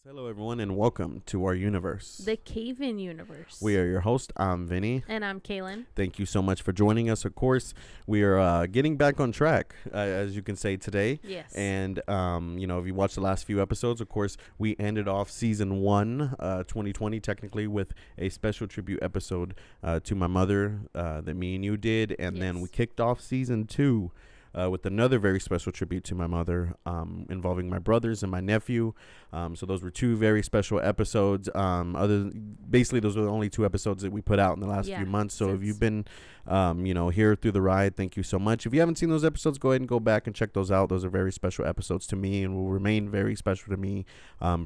Hello, everyone, and welcome to our universe. The CayVin Universe. We are your host. I'm Vinny. And I'm Caylin. Thank you so much for joining us. Of course, we are getting back on track, as you can say today. Yes. And, if you watch the last few episodes, of course, we ended off season 1, 2020, technically, with a special tribute episode to my mother that me and you did. And then we kicked off season 2. With another very special tribute to my mother, involving my brothers and my nephew. So those were two very special episodes. Basically, those were the only 2 episodes that we put out in the last few months. So if you've been, here through the ride, thank you so much. If you haven't seen those episodes, go ahead and go back and check those out. Those are very special episodes to me and will remain very special to me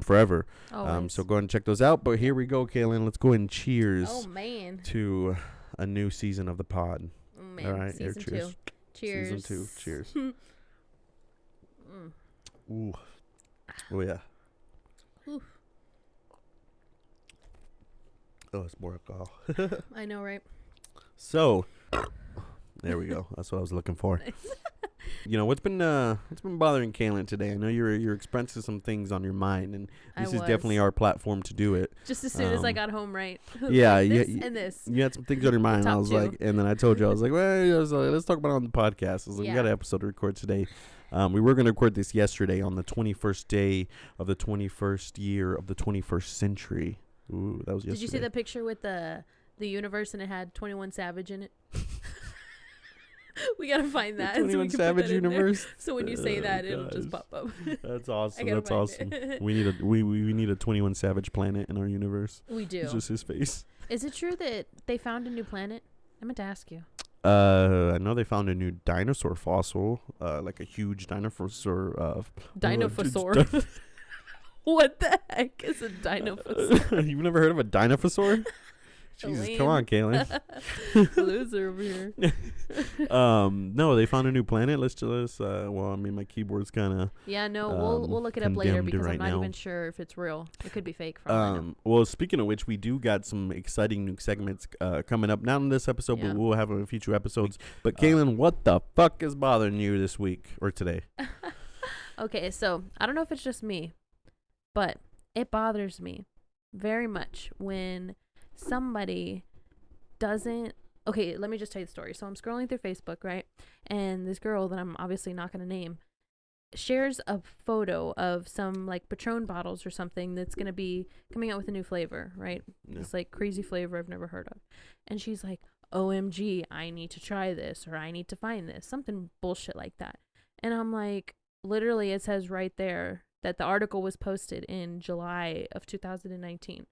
forever. So go ahead and check those out. But here we go, Caylin. Let's go ahead and cheers to a new season of the pod. Oh, man. All right, Season cheers. 2. Cheers. Season 2. Cheers. Ooh. Oh, yeah. Ooh. Oh, it's more alcohol. I know, right? So, there we go. That's what I was looking for. What's been bothering Caylin today? I know you're expressing some things on your mind, and this is definitely our platform to do it. Just as soon as I got home, right? Yeah, this and this. You had some things on your mind. And I was like, and then I told you, I was like, let's talk about it on the podcast. I was like, we got an episode to record today. We were going to record this yesterday on the 21st day of the 21st year of the 21st century. Ooh, that was yesterday. Did you see the picture with the universe and it had 21 Savage in it? We gotta find that. 21 Savage Universe. So when you say that, it'll just pop up. That's awesome. That's awesome. We need a 21 Savage planet in our universe. We do. It's just his face. Is it true that they found a new planet? I meant to ask you. I know they found a new dinosaur fossil, like a huge dinosaur. Dinosaur. What the heck is a dinosaur? You've never heard of a dinosaur? Jesus, come on, Caylin. Loser over here. No, they found a new planet. My keyboard's kind of. Yeah, no, we'll look it up later because I'm not even sure if it's real. It could be fake. Well, speaking of which, we do got some exciting new segments coming up. Not in this episode, but we'll have in future episodes. But Caylin, what the fuck is bothering you this week or today? Okay, so I don't know if it's just me, but it bothers me very much when somebody doesn't. Okay, let me just tell you the story. So I'm scrolling through Facebook, right? And this girl that I'm obviously not going to name shares a photo of some like Patron bottles or something that's going to be coming out with a new flavor, right? Yeah. This like crazy flavor I've never heard of. And she's like, OMG, I need to try this, or I need to find this, something bullshit like that. And I'm like, literally it says right there that the article was posted in July of 2019.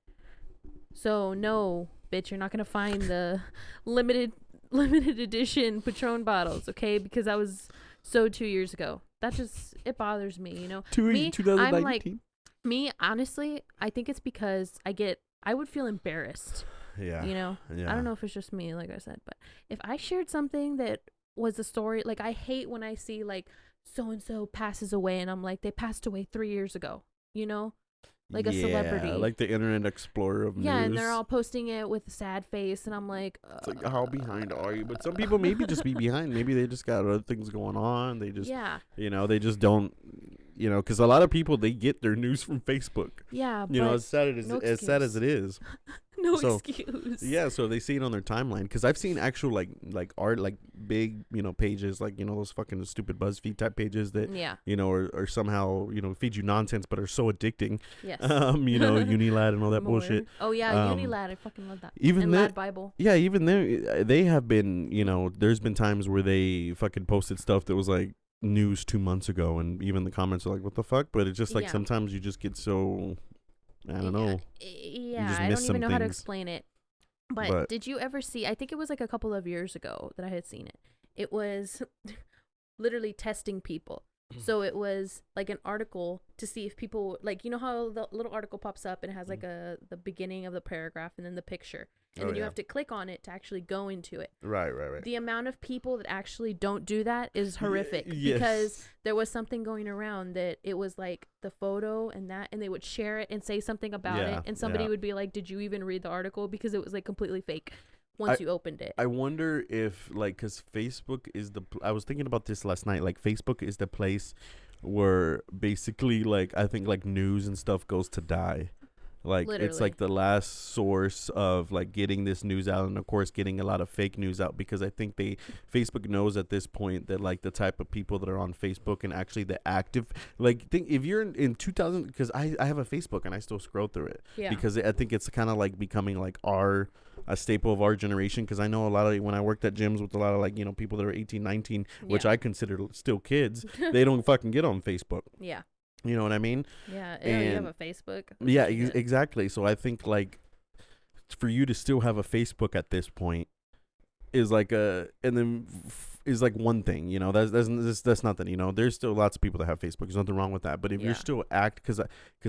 So no, bitch, you're not gonna find the limited edition Patron bottles, okay? Because that was 2 years ago. That just, it bothers me, 2019. I'm like, honestly, I think it's because I would feel embarrassed. Yeah. Yeah. I don't know if it's just me, like I said, but if I shared something that was a story, like I hate when I see like so and so passes away, and I'm like, they passed away 3 years ago, like a celebrity, like the Internet Explorer of news. Yeah, and they're all posting it with a sad face, and I'm like, it's like, how behind are you? But some people maybe just be behind. Maybe they just got other things going on. They just, they just don't, because a lot of people, they get their news from Facebook. Yeah, as sad as it is. Excuse. Yeah, so they see it on their timeline. Because I've seen actual like art, like big pages, like those fucking stupid BuzzFeed type pages that or somehow feed you nonsense but are so addicting. Yes. Unilad and all that bullshit. Oh yeah, Unilad, I fucking love that. Even and Lad Bible. Yeah, even there, they have been. There's been times where they fucking posted stuff that was like news 2 months ago, and even the comments are like, "What the fuck?" But it's just like sometimes you just get so. I don't know. Yeah, I don't even know how to explain it. But did you ever see, I think it was like a couple of years ago that I had seen it. It was literally testing people. So it was like an article to see if people, like, how the little article pops up and it has like the beginning of the paragraph and then the picture. And then you have to click on it to actually go into it. Right. The amount of people that actually don't do that is horrific. Yes. Because there was something going around that it was like the photo and they would share it and say something about it. And somebody would be like, did you even read the article? Because it was like completely fake once you opened it. I wonder if, like, because Facebook is I was thinking about this last night, like Facebook is the place where basically like I think like news and stuff goes to die. Like Literally. it's like the last source of like getting this news out, and of course getting a lot of fake news out, because I think Facebook knows at this point that like the type of people that are on Facebook and actually the active, like think if you're in 2000, because I have a Facebook and I still scroll through it, because I think it's kind of like becoming like a staple of our generation, because I know a lot of when I worked at gyms with a lot of like, you know, people that are 18, 19, which I consider still kids, they don't fucking get on Facebook. Yeah. You know what I mean? Yeah. And you have a Facebook. Yeah, exactly. So I think like for you to still have a Facebook at this point is like is like one thing, you know. That's nothing, you know. There's still lots of people that have Facebook. There's nothing wrong with that. But if you're still because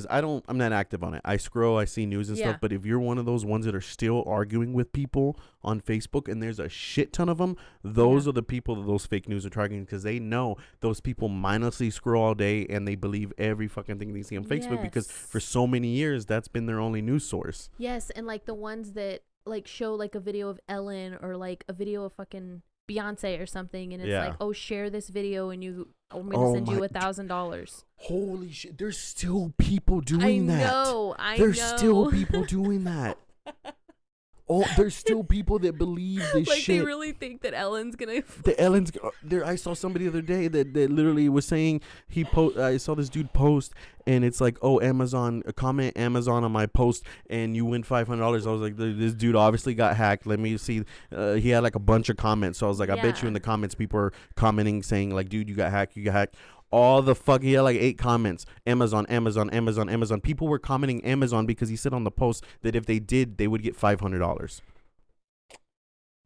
I'm not active on it. I scroll, I see news and stuff. But if you're one of those ones that are still arguing with people on Facebook, and there's a shit ton of them, those are the people that those fake news are targeting, because they know those people mindlessly scroll all day and they believe every fucking thing they see on Facebook, because for so many years that's been their only news source. Yes, and like the ones that like show like a video of Ellen or like a video of fucking Beyonce or something, and it's like, oh, share this video and I'm gonna send you $1,000. Holy shit, there's still people doing that. I know. There's still people doing that. Oh, there's still people that believe this like shit. They really think that Ellen's gonna. There. I saw somebody the other day that literally was saying I saw this dude post, and it's like, oh, Amazon, comment Amazon on my post, and you win $500. I was like, this dude obviously got hacked. Let me see. He had like a bunch of comments, so I was like, I bet you in the comments people are commenting saying like, dude, you got hacked. You got hacked. All the fucking, he had like 8 comments. Amazon. People were commenting Amazon because he said on the post that if they did, they would get $500.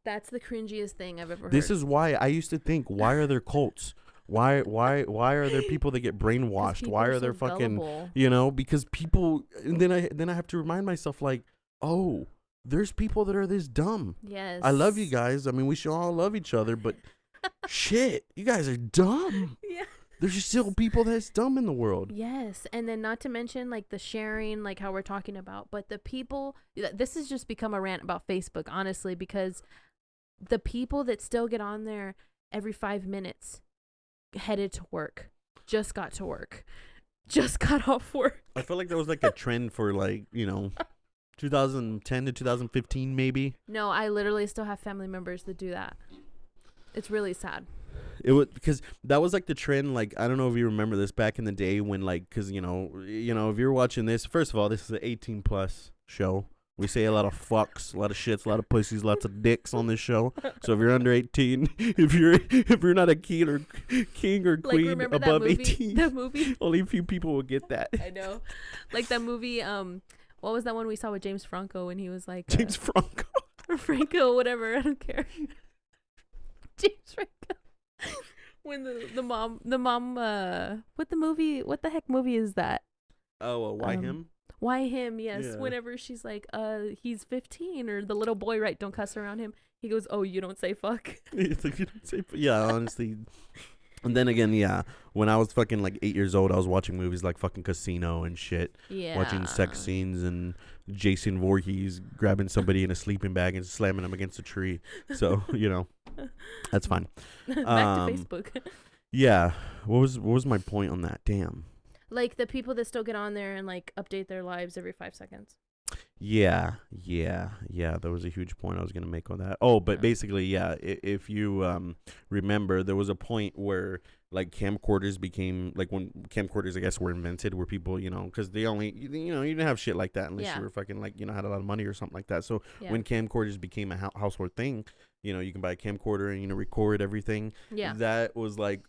That's the cringiest thing I've ever heard. This is why I used to think, why are there cults? Why are there people that get brainwashed? Why are there fucking gullible. You know, because people, and then I have to remind myself like, oh, there's people that are this dumb. Yes. I love you guys. I mean, we should all love each other, but shit, you guys are dumb. Yeah. There's still people that's dumb in the world. Yes. And then not to mention like the sharing, like how we're talking about, but the people, this has just become a rant about Facebook, honestly, because the people that still get on there every 5 minutes headed to work, just got to work, just got off work. I feel like that was like a trend for like, you know, 2010 to 2015 maybe. No, I literally still have family members that do that. It's really sad. It was because that was like the trend. Like, I don't know if you remember this back in the day when like, because you know if you're watching this, first of all, this is an 18+ show. We say a lot of fucks, a lot of shits, a lot of pussies, lots of dicks on this show. So if you're under 18, if you're not a king or queen like, above 18, that movie, only a few people will get that. I know, like that movie. What was that one we saw with James Franco when he was like James Franco or Franco, whatever, I don't care. James Franco. When the mom what the heck movie is that? Oh, why him? Why him? Yes. Yeah. Whenever she's like, he's 15, or the little boy, right? Don't cuss around him. He goes, oh, you don't say fuck. It's like, you don't say yeah, honestly. And then again, yeah, when I was fucking like 8 years old, I was watching movies like fucking Casino and shit. Yeah. Watching sex scenes and Jason Voorhees grabbing somebody in a sleeping bag and slamming them against a tree. So, you know, that's fine. Back to Facebook. Yeah. What was my point on that? Damn. Like the people that still get on there and like update their lives every 5 seconds. Yeah. There was a huge point I was going to make on that. Oh, but basically, yeah, if you remember, there was a point where like camcorders became like when camcorders, I guess, were invented, where people, you know, because they only, you know, you didn't have shit like that unless you were fucking like, you know, had a lot of money or something like that. So when camcorders became a household thing, you know, you can buy a camcorder and, you know, record everything. Yeah. That was like,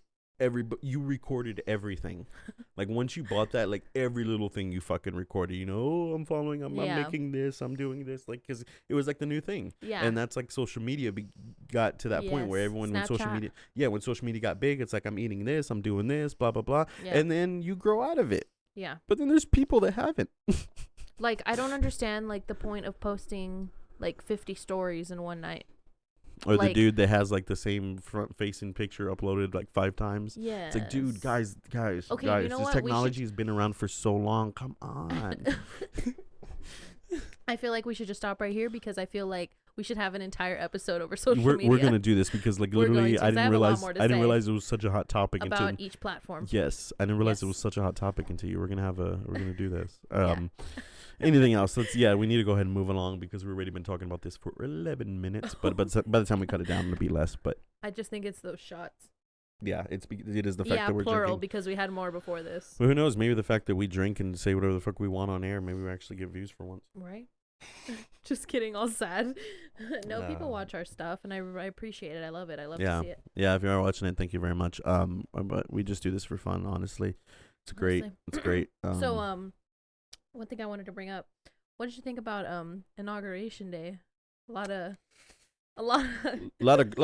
you recorded everything. Like once you bought that, like every little thing you fucking recorded, you know, oh, I'm following, I'm making this, I'm doing this, like, because it was like the new thing. Yeah. And that's like social media got to that point where everyone, when social media got big, it's like, I'm eating this, I'm doing this, blah blah blah. And then you grow out of it. Yeah. But then there's people that haven't. Like, I don't understand like the point of posting like 50 stories in one night. Or like, the dude that has like the same front facing picture uploaded like 5 times. Yeah. It's like, dude, guys, okay, guys, you know this technology has been around for so long. Come on. I feel like we should just stop right here because I feel like we should have an entire episode over social media. We're gonna do this because like literally I didn't realize it was such a hot topic about each platform. Yes, I didn't realize it was such a hot topic until you. We're gonna do this. Anything else? We need to go ahead and move along because we've already been talking about this for 11 minutes. But by the time we cut it down, it'll be less. But I just think it's those shots. Yeah, it is the fact that we're plural drinking. because we had more before this. Well, who knows? Maybe the fact that we drink and say whatever the fuck we want on air, maybe we actually get views for once. Right. Just kidding, all sad. No, people watch our stuff, and I appreciate it. I love it. I love to see it. Yeah, if you are watching it, thank you very much. But we just do this for fun, honestly. It's great. It's great. So, one thing I wanted to bring up. What did you think about Inauguration Day? A lot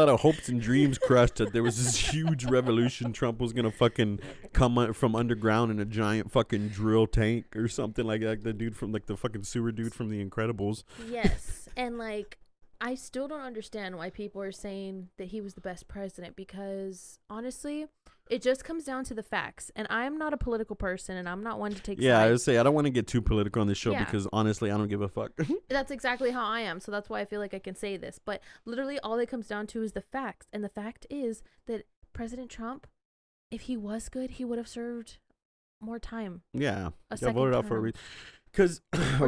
of hopes and dreams crushed. That there was this huge revolution. Trump was gonna fucking come from underground in a giant fucking drill tank or something like that. The dude from like the fucking sewer dude from The Incredibles. Yes, and like I still don't understand why people are saying that he was the best president because honestly, it just comes down to the facts. And I'm not a political person, and I'm not one to take sides. I would say I don't want to get too political on this show because honestly, I don't give a fuck. That's exactly how I am. So that's why I feel like I can say this. But literally, all it comes down to is the facts. And the fact is that President Trump, if he was good, he would have served more time. Yeah, a got voted out for a reason. Because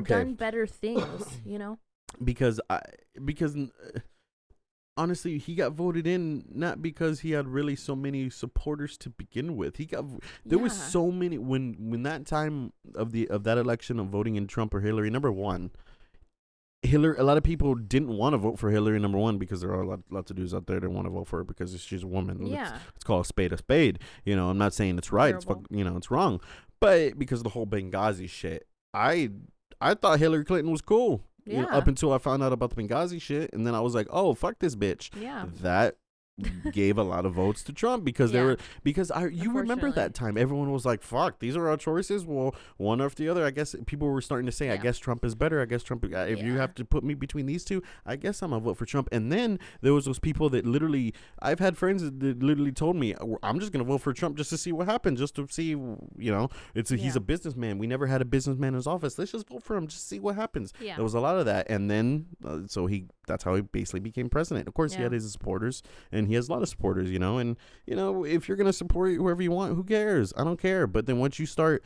done better things, you know. Because honestly, he got voted in not because he had really so many supporters to begin with. There was so many when that time of that election of voting in Trump or Hillary. Number one, a lot of people didn't want to vote for Hillary. Number one, because there are lots of dudes out there that want to vote for her because she's a woman. Yeah, let's call a spade. You know, I'm not saying it's right. It's wrong, but because of the whole Benghazi shit, I thought Hillary Clinton was cool. Yeah. You know, up until I found out about the Benghazi shit, and then I was like, "Oh, fuck this bitch." Yeah. That gave a lot of votes to Trump because you remember that time everyone was like, "Fuck, these are our choices." Well, one after the other. I guess people were starting to say, "I guess Trump is better." I guess Trump. If you have to put me between these two, I guess I'm gonna vote for Trump. And then there was those people that literally, I've had friends that literally told me, "I'm just gonna vote for Trump just to see what happens, just to see, he's a businessman. We never had a businessman in his office. Let's just vote for him, just see what happens." Yeah. There was a lot of that, and then that's how he basically became president. Of course, he had his supporters, and he has a lot of supporters, and if you're gonna support whoever you want, who cares? I don't care. But then once you start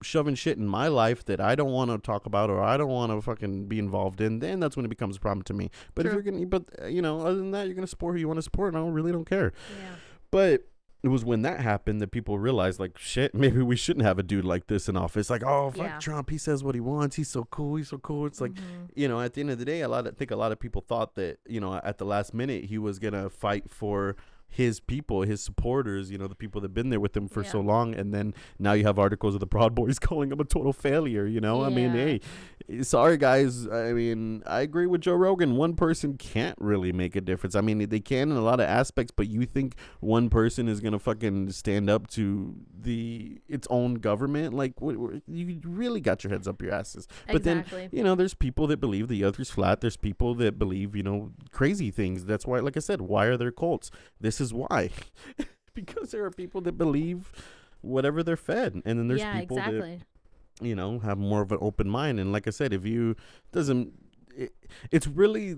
shoving shit in my life that I don't want to talk about or I don't want to fucking be involved in, then that's when it becomes a problem to me. But True. if you're gonna other than that, you're gonna support who you want to support, and I really don't care. Yeah. But it was when that happened that people realized, like, shit, maybe we shouldn't have a dude like this in office. Like, oh, fuck Trump. He says what he wants. He's so cool. It's like, at the end of the day, I think a lot of people thought that, at the last minute, he was going to fight for his people, his supporters, the people that have been there with him for so long. And then now you have articles of the Proud Boys calling him a total failure, I mean, hey, sorry guys. I mean, I agree with Joe Rogan. One person can't really make a difference. I mean, they can in a lot of aspects, but you think one person is going to fucking stand up to its own government? Like, you really got your heads up your asses. But then, there's people that believe the other's flat. There's people that believe, crazy things. That's why, like I said, why are there cults? This is why. Because there are people that believe whatever they're fed. And then there's people that, have more of an open mind. And like I said, it's really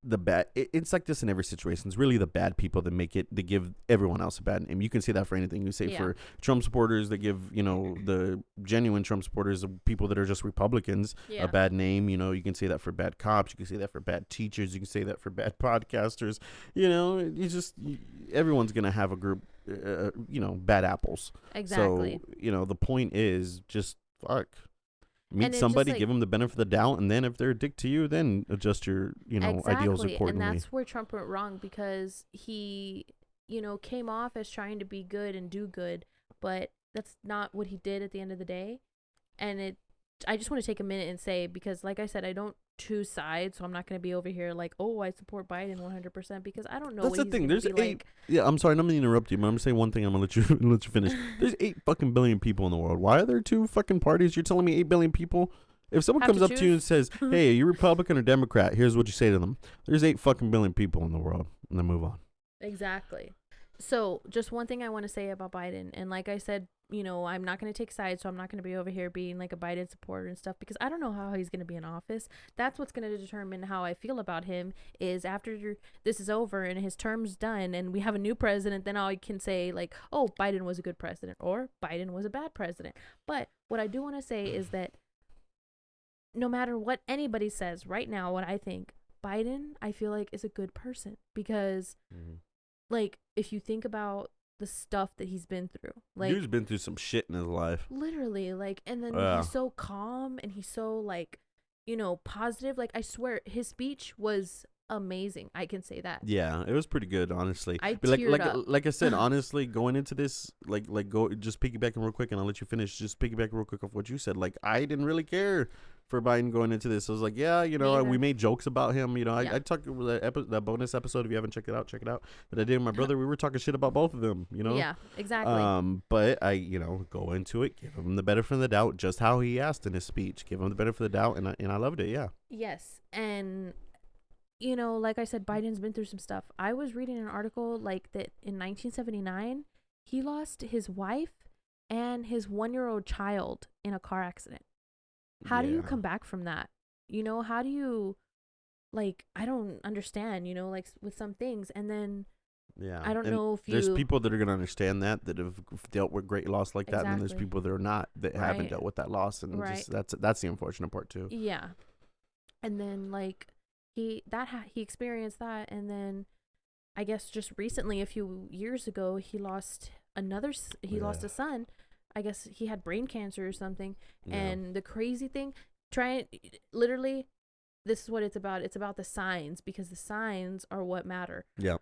the bad. It's like this in every situation. It's really the bad people that they give everyone else a bad name. You can say that for anything. You say for Trump supporters, they give, the genuine Trump supporters, the people that are just Republicans, a bad name. You can say that for bad cops. You can say that for bad teachers. You can say that for bad podcasters. Everyone's going to have a group, bad apples. Exactly. So, the point is just fuck. Meet somebody, give them the benefit of the doubt, and then if they're a dick to you, then adjust your, ideals accordingly. And that's where Trump went wrong because he, came off as trying to be good and do good, but that's not what he did at the end of the day. And I just want to take a minute and say, because like I said, I don't choose sides, so I'm not going to be over here like, oh, I support Biden 100% because I don't know. That's the thing. There's 8. I'm sorry, I'm going to interrupt you, but I'm going to say one thing. I'm going to let you finish. There's 8 fucking billion people in the world. Why are there 2 fucking parties? You're telling me 8 billion people? If someone comes up to you and says, "Hey, are you Republican or Democrat?" Here's what you say to them. There's 8 fucking billion people in the world, and then move on. Exactly. So just one thing I want to say about Biden, and like I said, you know, I'm not going to take sides, so I'm not going to be over here being like a Biden supporter and stuff, because I don't know how he's going to be in office. That's what's going to determine how I feel about him, is after this is over and his term's done and we have a new president, then I can say like, oh, Biden was a good president or Biden was a bad president. But what I do want to say is that no matter what anybody says right now, what I think, Biden, I feel like, is a good person, because like, if you think about the stuff that he's been through, like, he's been through some shit in his life, literally, like, and then he's so calm and he's so, like, you know, positive. Like, I swear his speech was amazing. I can say that. Yeah, it was pretty good, honestly. I but teared up. like I said, honestly, going into this, go just piggybacking real quick, and I'll let you finish. Just piggyback real quick off what you said. Like, I didn't really care for Biden going into this. I was like, yeah, you know, we made jokes about him. You know, I talked the bonus episode. If you haven't checked it out, check it out. But I did with my brother. We were talking shit about both of them. You know. Yeah, exactly. But I, you know, go into it, give him the benefit of the doubt, just how he asked in his speech. Give him the benefit of the doubt, and I loved it. Yeah. Yes, and you know, like I said, Biden's been through some stuff. I was reading an article like that in 1979, he lost his wife and his 1-year-old child in a car accident. How do you come back from that? You know, how do you, like, I don't understand, you know, like with some things. And then I don't know if there's people that are going to understand that have dealt with great loss like that. And then there's people that are not, that haven't dealt with that loss. And just, that's the unfortunate part too. Yeah. And then like he experienced that. And then I guess just recently, a few years ago, he lost lost a son. I guess he had brain cancer or something. Yeah. And the crazy thing, literally, this is what it's about. It's about the signs, because the signs are what matter. Yeah.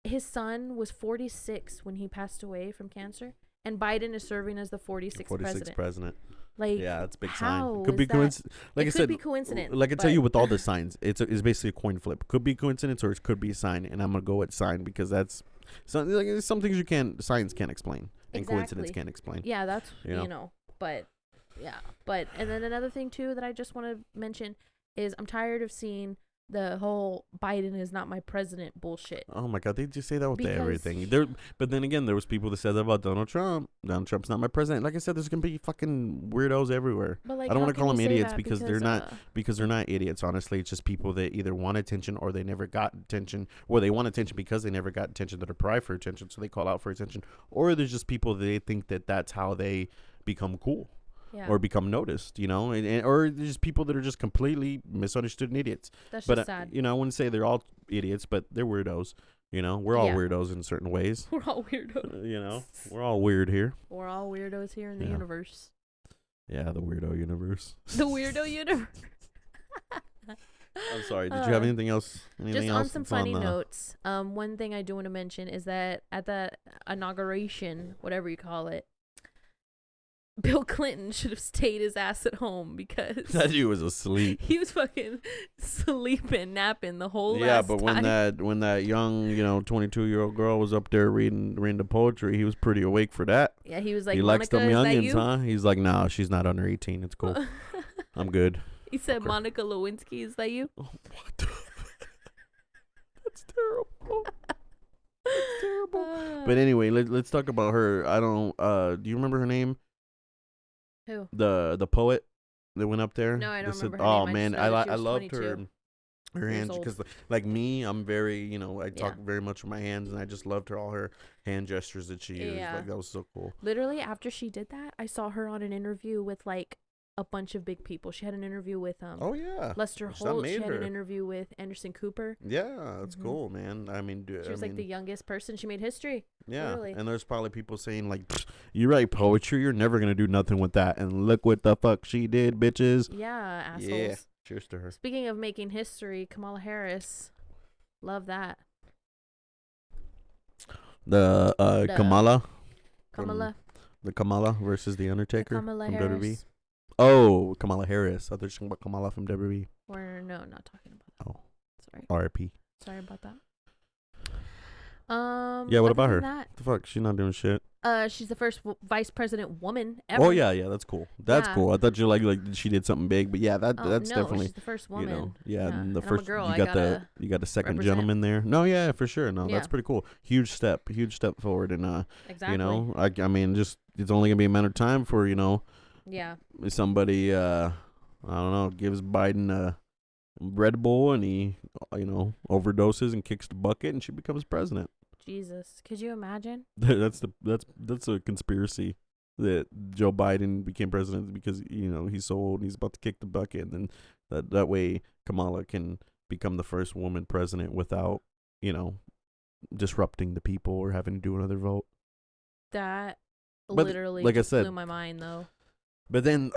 His son was 46 when he passed away from cancer, and Biden is serving as the 46th president. Like, yeah, that's a big sign. Could be coincidence. Like I said, could be coincidence. Like I tell you, with all the signs, it's basically a coin flip. Could be coincidence or it could be a sign, and I'm gonna go with sign, because that's some things science can't explain. And coincidence can't explain. Yeah, that's, you know, but yeah. But, and then another thing too that I just want to mention is I'm tired of seeing the whole Biden is not my president bullshit. Oh my God, they just say that with everything. But then again, there was people that said that about Donald Trump. Donald Trump's not my president. Like I said, there's gonna be fucking weirdos everywhere. But like, I don't want to call them idiots because they're not idiots. Honestly, it's just people that either want attention or they never got attention, or they want attention because they never got attention, that are pry for attention, so they call out for attention. Or there's just people that they think that that's how they become cool. Yeah. Or become noticed, you know, or there's people that are just completely misunderstood and idiots. That's just sad. You know, I wouldn't say they're all idiots, but they're weirdos. You know, we're all weirdos in certain ways. We're all weirdos. You know, we're all weird here. We're all weirdos here in the universe. Yeah, the weirdo universe. The weirdo universe. I'm sorry. Did you have anything else? On some funny notes. One thing I do want to mention is that at the inauguration, whatever you call it, Bill Clinton should have stayed his ass at home, because that dude was asleep. He was fucking sleeping, napping the whole last Yeah, but when that young, you know, 22-year-old girl was up there reading the poetry, he was pretty awake for that. Yeah, he was like, he likes them youngins, huh? He's like, nah, she's not under 18. It's cool. I'm good. He said, Monica Lewinsky, is that you? Oh, what the That's terrible. That's terrible. But anyway, let's talk about her. I don't, do you remember her name? Who? The poet that went up there. No, I don't remember her oh name. Man, I loved her hands, because like me, I'm very, you know, I talk very much with my hands, and I just loved all her hand gestures that she used. Like, that was so cool. Literally, after she did that, I saw her on an interview with like a bunch of big people. She had an interview with Lester Holt. She had an interview with Anderson Cooper. Yeah, that's cool, man. I mean, she was like the youngest person. She made history. Yeah, literally. And there's probably people saying like, "You write poetry, you're never gonna do nothing with that." And look what the fuck she did, bitches. Yeah, assholes. Yeah, cheers to her. Speaking of making history, Kamala Harris, love that. The Kamala. The Kamala versus the Undertaker from WWE. Oh, Kamala Harris. I thought you were talking about Kamala from WWE. Or no, not talking about that. Oh, sorry. R.I.P. Sorry about that. Yeah, what other about than her? that, The fuck, she's not doing shit. She's the first vice president woman ever. Oh yeah, that's cool. That's Yeah. cool. I thought you like she did something big, but yeah, that's No, definitely, she's the first woman. you know, yeah. And the And I'm a first girl, you I got gotta the second represent. gentleman there. No, yeah, for sure. No, Yeah. that's pretty cool. Huge step forward, and Exactly. you know, I mean, just it's only gonna be a matter of time for Yeah. somebody I don't know gives Biden a Red Bull and he overdoses and kicks the bucket and she becomes president. Jesus, could you imagine? that's a conspiracy that Joe Biden became president because he's so old and he's about to kick the bucket, and then that way Kamala can become the first woman president without disrupting the people or having to do another vote. That But, literally like I said, blew my mind, though. But then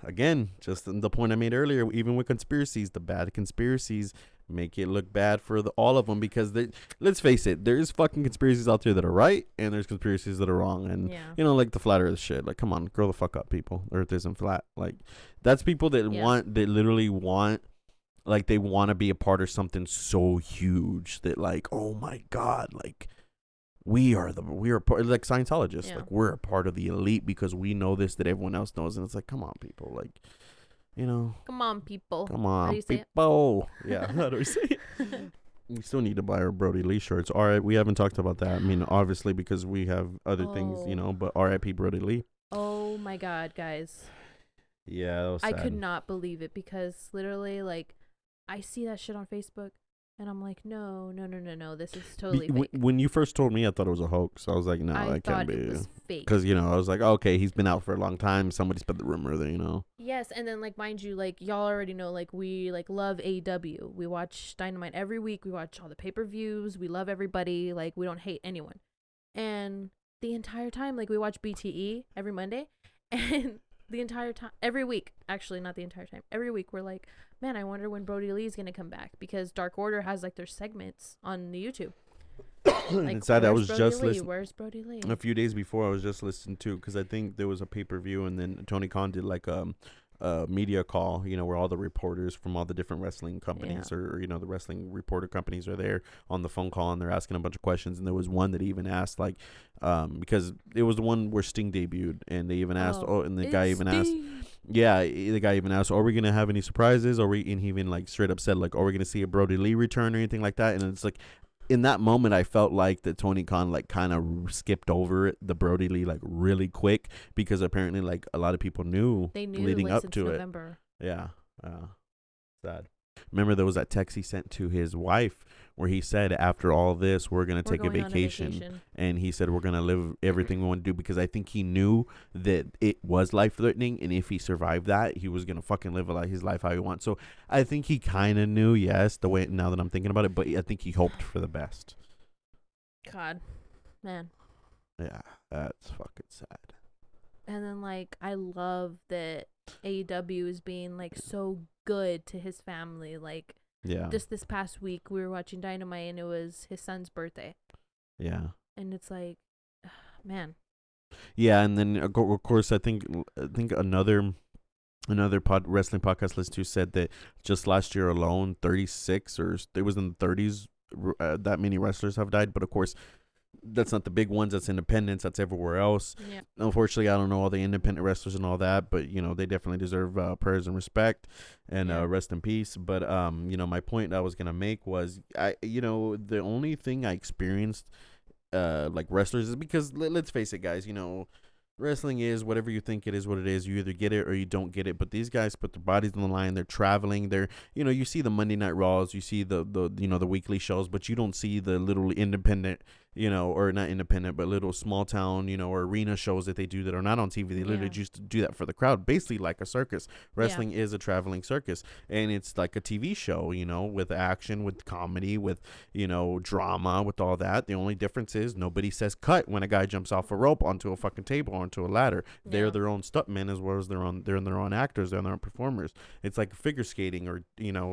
again, just the point I made earlier, even with conspiracies, the bad conspiracies make it look bad for all of them, because let's face it, there's fucking conspiracies out there that are right and there's conspiracies that are wrong. And Yeah. like the flat earth shit, like, come on, grow the fuck up, people. Earth isn't flat. Like, that's people that literally want, like, they want to be a part of something so huge that, like, oh my god, like, we are part, like Scientologists. Yeah. Like, we're a part of the elite because we know this that everyone else knows. And it's like, come on, people, like, Come on, people. come How do on, you say it? people. Yeah, how do we say it? We still need to buy our Brody Lee shirts. All right, we haven't talked about that. I mean, obviously, because we have other things, but R.I.P. Brody Lee. Oh my God, guys. Yeah, that was I sad. could not believe it, because literally, like, I see that shit on Facebook and I'm like, no, this is totally fake. When you first told me, I thought it was a hoax. I was like, no, that can't be. It was fake. Because, I was like, okay, he's been out for a long time. Somebody spread the rumor that. Yes, and then, like, mind you, like, y'all already know, like, we, like, love AEW. We watch Dynamite every week. We watch all the pay-per-views. We love everybody. Like, we don't hate anyone. And the entire time, like, we watch BTE every Monday. And the entire time, every week, actually, not the entire time, every week, we're like, man, I wonder when Brody Lee's going to come back. Because Dark Order has, like, their segments on the YouTube. Like, it's sad. I was just listening. Where's Brody Lee? A few days before, I was just listening to, because I think there was a pay-per-view, and then Tony Khan did like a media call, where all the reporters from all the different wrestling companies or the wrestling reporter companies are there on the phone call, and they're asking a bunch of questions. And there was one that even asked, like, because it was the one where Sting debuted, and they even asked, and the guy even asked, the guy even asked, are we gonna have any surprises? And he even, like, straight up said, like, are we gonna see a Brody Lee return or anything like that? And it's like, in that moment, I felt like that Tony Khan, like, kind of skipped over it, the Brody Lee, like, really quick, because apparently, like, a lot of people knew leading up to November. it. Yeah. Sad. Remember, there was that text he sent to his wife where he said, after all this, we're going to take a vacation. And he said, we're going to live everything we want to do, because I think he knew that it was life-threatening, and if he survived that, he was going to fucking live his life how he wants. So I think he kind of knew, yes, the way, now that I'm thinking about it, but I think he hoped for the best. God, man. Yeah, that's fucking sad. And then, like, I love that AEW is being, like, so good to his family. Like, just this past week, we were watching Dynamite, and it was his son's birthday. Yeah. And it's like, man. Yeah, and then, of course, I think another wrestling podcast listener said that just last year alone, 36 or it was in the 30s, that many wrestlers have died. But, of course, that's not the big ones. That's independents. That's everywhere else. Yeah. Unfortunately, I don't know all the independent wrestlers and all that, but they definitely deserve prayers and respect, and rest in peace. But my point I was gonna make was, the only thing I experienced like wrestlers is because let's face it, guys. Wrestling is whatever you think it is, what it is. You either get it or you don't get it. But these guys put their bodies on the line. They're traveling. They're, you see the Monday Night Raws, you see the weekly shows, but you don't see the little independent, or not independent, but little small town, or arena shows that they do that are not on TV. They literally just do that for the crowd, basically like a circus. Wrestling is a traveling circus, and it's like a TV show, with action, with comedy, with, drama, with all that. The only difference is nobody says cut when a guy jumps off a rope onto a fucking table, onto a ladder. They're their own stuntmen, as well as they're their own actors, they're their own performers. It's like figure skating, or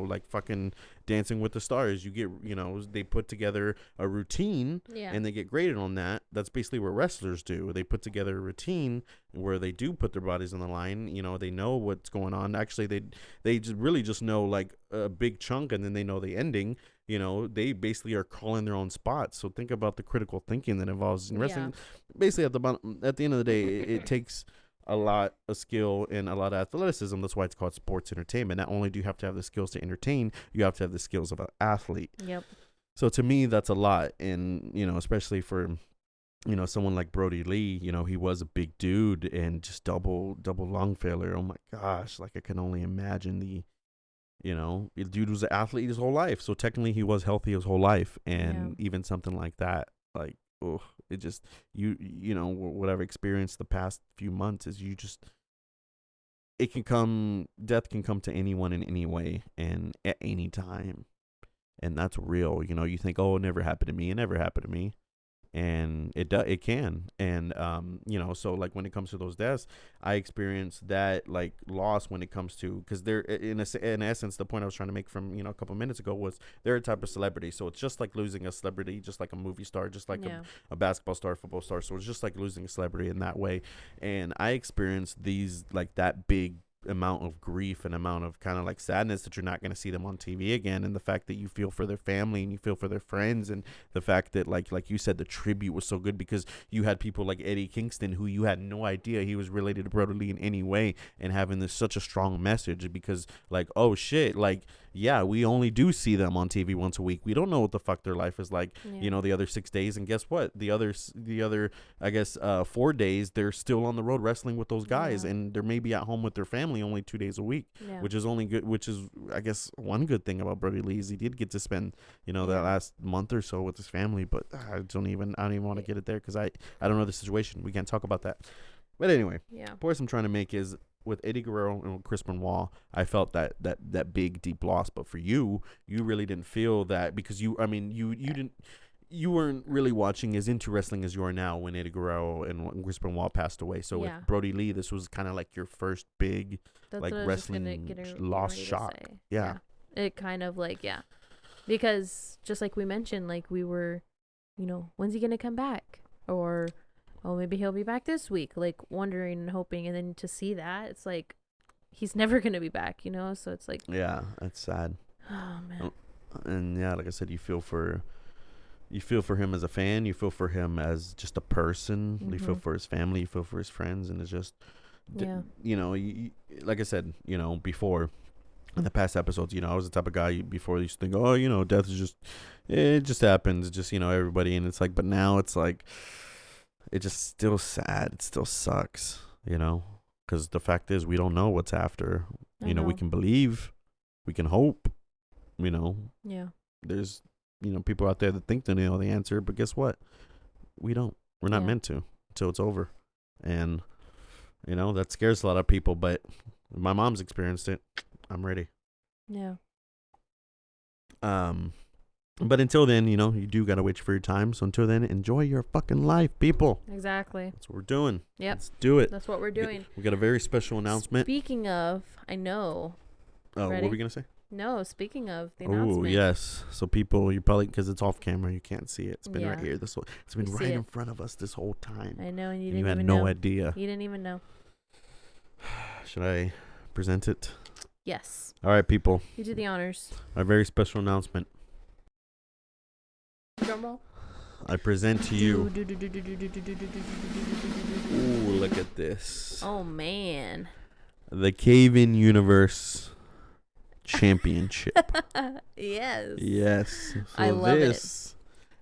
like fucking Dancing with the Stars. You get, they put together a routine, and they get graded on that. That's basically what wrestlers do. They put together a routine where they do put their bodies on the line. They know what's going on. Actually, they just really just know, like, a big chunk, and then they know the ending. you know, they basically are calling their own spots. So think about the critical thinking that involves in wrestling. Basically, at the end of the day, it takes a lot of skill and a lot of athleticism. That's why it's called sports entertainment. Not only do you have to have the skills to entertain, you have to have the skills of an athlete. Yep. So to me, that's a lot. And, you know, especially for, you know, someone like Brody Lee, you know, he was a big dude and just double lung failure. Oh my gosh. Like I can only imagine you know, the dude was an athlete his whole life. So technically he was healthy his whole life. And even something like that, like, oh, it just, you know, what I've experienced the past few months is death can come to anyone in any way and at any time. And that's real. You know, you think, oh, it never happened to me. It never happened to me. And it can. And, you know, so like when it comes to those deaths, I experienced that like loss when it comes to, because they're in essence, the point I was trying to make from, you know, a couple minutes ago was they're a type of celebrity. So it's just like losing a celebrity, just like a movie star, just like a basketball star, football star. So it's just like losing a celebrity in that way. And I experienced these like that big amount of grief and amount of kind of like sadness that you're not going to see them on TV again, and the fact that you feel for their family and you feel for their friends, and the fact that like you said, the tribute was so good because you had people like Eddie Kingston who you had no idea he was related to Brody Lee in any way, and having this such a strong message because like, oh shit, like yeah, we only do see them on TV once a week. We don't know what the fuck their life is like, you know, the other 6 days. And guess what? The other, I guess, 4 days, they're still on the road wrestling with those guys. And they're maybe at home with their family only 2 days a week, which is only good, which is, I guess, one good thing about Brody Lee is he did get to spend, you know, that last month or so with his family. But I don't even want to get it there because I don't know the situation. We can't talk about that. But anyway, the point I'm trying to make is, with Eddie Guerrero and Chris Benoit, I felt that big deep loss. But for you really didn't feel that because you weren't really watching as into wrestling as you are now when Eddie Guerrero and Chris Benoit passed away. So with Brody Lee, this was kind of like your first big wrestling lost shock. Yeah, it kind of like because just like we mentioned, like we were, you know, when's he gonna come back, or oh, maybe he'll be back this week, like wondering and hoping, and then to see that, it's like he's never gonna be back, you know. So it's like, yeah, that's sad. Oh man. And yeah, like I said, you feel for him as a fan, you feel for him as just a person, you feel for his family, you feel for his friends, and it's just you know, like I said, you know, before in the past episodes, you know, I was the type of guy before used to think, oh, you know, death is just, it just happens, just, you know, everybody, and it's like, but now it's like, it just still sad. It still sucks, you know, because the fact is we don't know what's after. You know, we can believe, we can hope, you know. Yeah. There's, you know, people out there that think they know the answer, but guess what? We don't. We're not meant to until it's over. And, you know, that scares a lot of people, but my mom's experienced it. I'm ready. Yeah. But until then, you know, you do got to wait for your time. So until then, enjoy your fucking life, people. Exactly. That's what we're doing. Yep. Let's do it. That's what we're doing. We got a very special announcement. Speaking of, I know. Oh, what were we going to say? No, speaking of the announcement. Oh, yes. So people, you probably, because it's off camera, you can't see it. It's been right here. It's been right in front of us this whole time. I know, and you had no idea. You didn't even know. Should I present it? Yes. All right, people. You do the honors. Our very special announcement. Drum roll. I present to you. Ooh, look at this. Oh, man. The CayVin Universe Championship. Yes. Yes. So I love this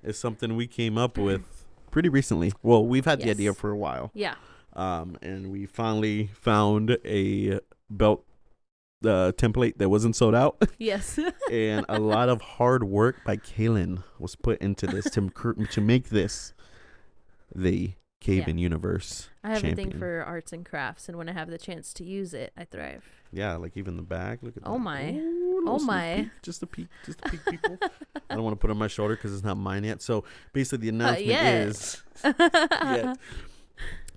is something we came up with pretty recently. Well, we've had the idea for a while. Yeah. And we finally found a belt template that wasn't sold out. Yes. And a lot of hard work by Caylin was put into this to make this the CayVin Universe I have Champion. a thing for arts and crafts, and when I have the chance to use it, I thrive. Yeah, like even the back. Look at that. My. Ooh, oh my. Peek, just a peek, people. I don't want to put it on my shoulder because it's not mine yet. So basically the announcement is...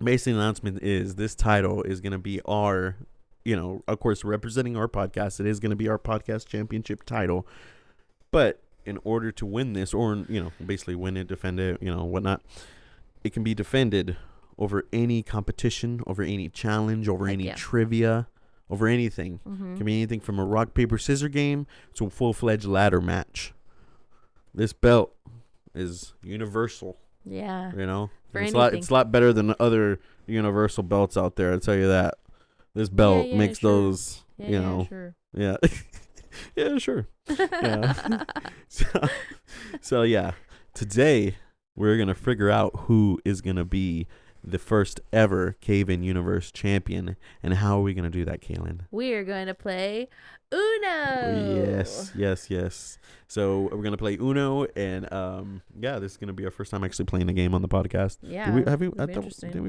Basically the announcement is this title is going to be our... You know, of course, representing our podcast, it is going to be our podcast championship title. But in order to win this, or, you know, basically win it, defend it, you know, whatnot, it can be defended over any competition, over any challenge, over any trivia, over anything. It can be anything from a rock, paper, scissors game to a full-fledged ladder match. This belt is universal. Yeah. You know, For it's anything. a lot better than other universal belts out there. I'll tell you that. This belt makes sure. those. Yeah, you know. Sure. Yeah. Yeah, sure. Yeah. so yeah, today we're gonna figure out who is gonna be the first ever CayVin Universe Champion, and how are we gonna do that, Caylin? We are going to play Uno. Yes. So we're gonna play Uno, and yeah, this is gonna be our first time actually playing a game on the podcast. Yeah. Did we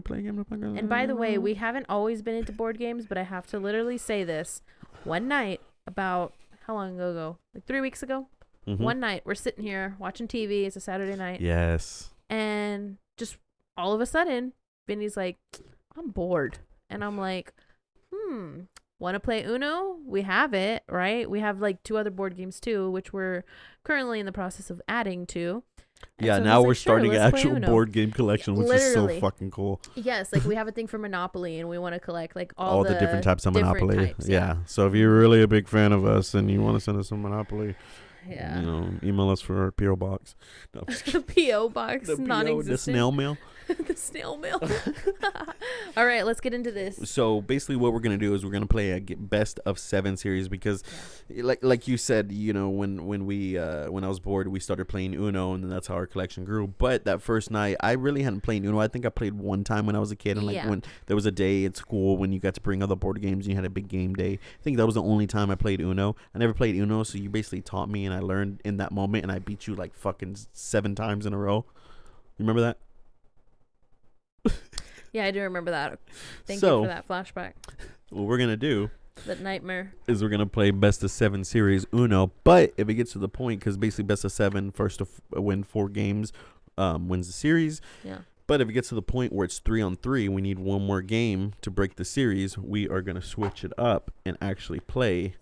play a game on the podcast? And by the way, we haven't always been into board games, but I have to literally say this. One night, about how long ago? Like 3 weeks ago. Mm-hmm. One night, we're sitting here watching TV. It's a Saturday night. Yes. And just all of a sudden, Vinny's like, I'm bored. And I'm like, want to play Uno? We have it, right? We have like 2 other board games too, which we're currently in the process of adding to. And yeah, so now we're like, starting an let's play actual Uno. board game collection, which is so fucking cool. Yes, like we have a thing for Monopoly, and we want to collect like all the different types of Monopoly. Types, yeah. So if you're really a big fan of us and you want to send us some Monopoly, yeah, you know, email us for our PO box. No, I'm just kidding. PO box, The PO, non-existent. the snail mail. The snail mail. All right, let's get into this. So basically, what we're gonna do is we're gonna play a best of 7 series because, like you said, you know, when I was bored, we started playing Uno, and then that's how our collection grew. But that first night, I really hadn't played Uno. I think I played one time when I was a kid, and when there was a day at school when you got to bring other board games, and you had a big game day. I think that was the only time I played Uno. I never played Uno, so you basically taught me, and I learned in that moment, and I beat you like fucking 7 times in a row. You remember that? Yeah, I do remember that. Thank you for that flashback. What we're gonna do, that nightmare, is we're gonna play best of 7 series Uno. But if it gets to the point, because basically best of 7, first to win 4 games wins the series. Yeah. But if it gets to the point where it's 3-on-3, we need one more game to break the series. We are gonna switch it up and actually play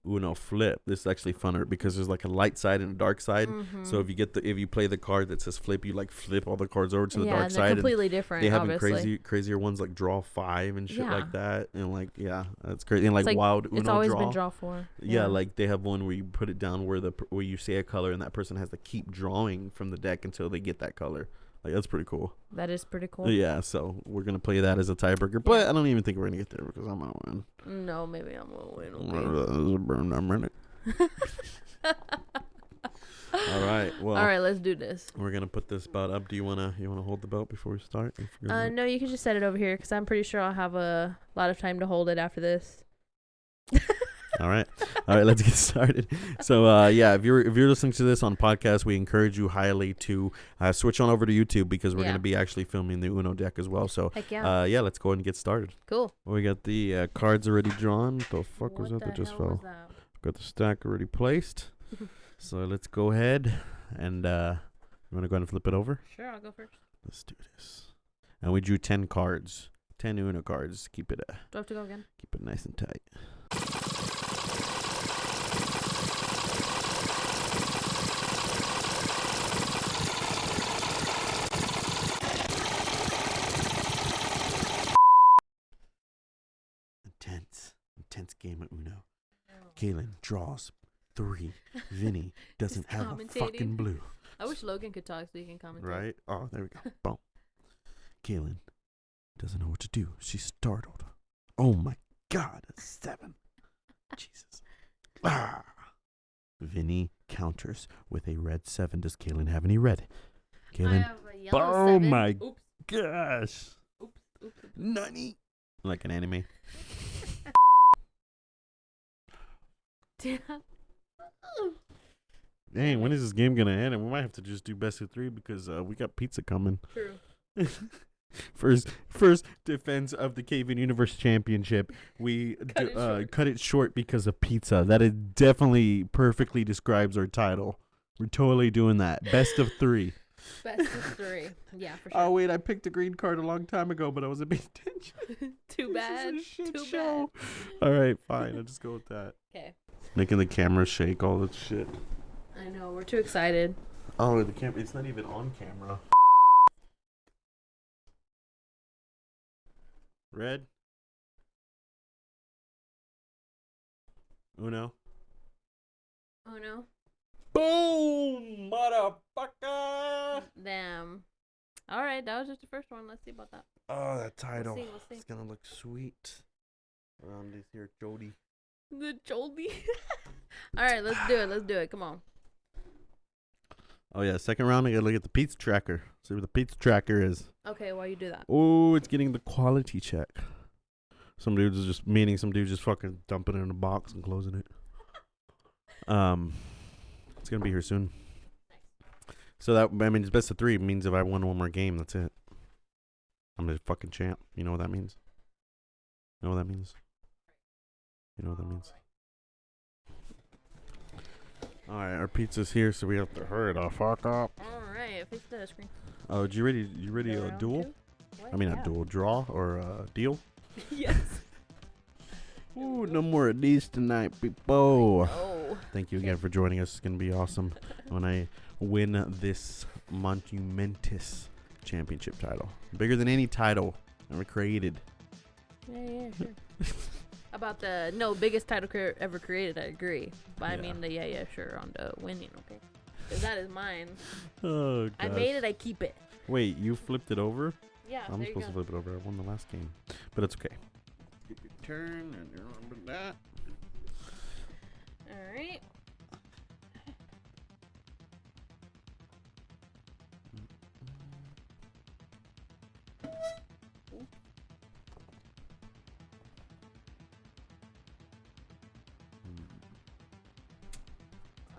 Uno flip. This is actually funner because there's like a light side and a dark side. Mm-hmm. So if you play the card that says flip, you like flip all the cards over to the dark side. Completely different. They have crazier ones like draw 5 and shit like that, and like that's crazy. And like wild Uno it's always draw. Been draw 4. Yeah, like they have one where you put it down where you say a color and that person has to keep drawing from the deck until they get that color. Like that's pretty cool. That is pretty cool. Yeah, so we're gonna play that as a tiebreaker, but I don't even think we're gonna get there because I'm gonna win. No, maybe I'm gonna win. Okay. All right. Well. All right. Let's do this. We're gonna put this belt up. Do you wanna hold the belt before we start? No, you can just set it over here because I'm pretty sure I'll have a lot of time to hold it after this. All right, let's get started. So, if you're listening to this on podcast, we encourage you highly to switch on over to YouTube because we're gonna be actually filming the Uno deck as well. So, heck yeah. Let's go ahead and get started. Cool. We got the cards already drawn. The fuck was that just fell? Got the stack already placed. So let's go ahead and you want to go ahead and flip it over? Sure, I'll go first. Let's do this. And we drew 10 cards, 10 Uno cards. Keep it. Do I have to go again? Keep it nice and tight. Intense game of Uno. Caylin draws 3. Vinny doesn't have a fucking blue. I wish Logan could talk so he can commentate. Right? Oh, there we go. Boom. Caylin doesn't know what to do. She's startled. Oh my God, a 7. Jesus. Vinny counters with a red 7. Does Caylin have any red? Caylin. I have a yellow 7. Oh my gosh. Oops. Nani. Like an anime. Dang, when is this game gonna end? And we might have to just do best of 3 because we got pizza coming. True. First defense of the CayVin Universe Championship. We cut it short because of pizza. That is definitely perfectly describes our title. We're totally doing that. Best of 3. Best of 3. Yeah, for sure. Oh wait, I picked a green card a long time ago, but I wasn't paying attention. Too bad. Too show. Bad. All right, fine. I'll just go with that. Okay. Making the camera shake, all that shit. I know, we're too excited. Oh, the camera, it's not even on camera. Red. Uno. Boom, motherfucker. Damn. All right, that was just the first one. Let's see about that. Oh, that title. We'll see. It's gonna look sweet around this here Jody. The Joldy. All right, let's do it. Come on. Oh yeah, second round. I gotta look at the pizza tracker. See what the pizza tracker is. Okay, why you do that? Oh, it's getting the quality check. Some dude just fucking dumping it in a box and closing it. It's gonna be here soon. So that, I mean, it's best of 3. It means if I won one more game, that's it. I'm a fucking champ. You know what that means? You know what that means? You know what that means? All right, our pizza's here, so we have to hurry the fuck up. All right, fix the screen. Oh, you ready a duel? I mean, a duel, draw or deal? Yes. Ooh, no more of these tonight, people. Oh. Thank you again for joining us. It's gonna be awesome when I win this monumentous championship title, bigger than any title ever created. Yeah, sure. About the biggest title ever created, I agree. But I mean the sure on the winning, okay? Because that is mine. Oh, gosh. I made it, I keep it. Wait, you flipped it over? Yeah, I'm supposed to flip it over. I won the last game, but it's okay. Skip your turn and remember that. All right.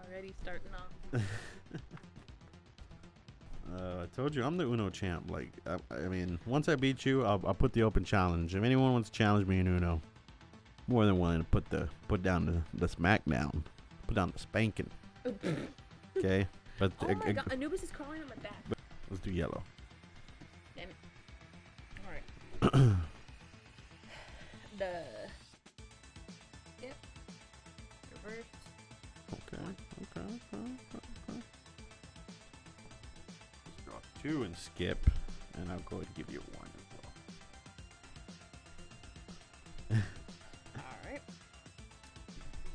Already starting off. I told you I'm the Uno champ. Like, I mean, once I beat you, I'll put the open challenge. If anyone wants to challenge me in Uno, more than willing to put down the smackdown, put down the spanking. Okay, but oh my god, Anubis is crawling on my back. Let's do yellow. Damn it! All right. Reverse. Okay. Let's draw 2 and skip, and I'll go ahead and give you 1 as well. All right.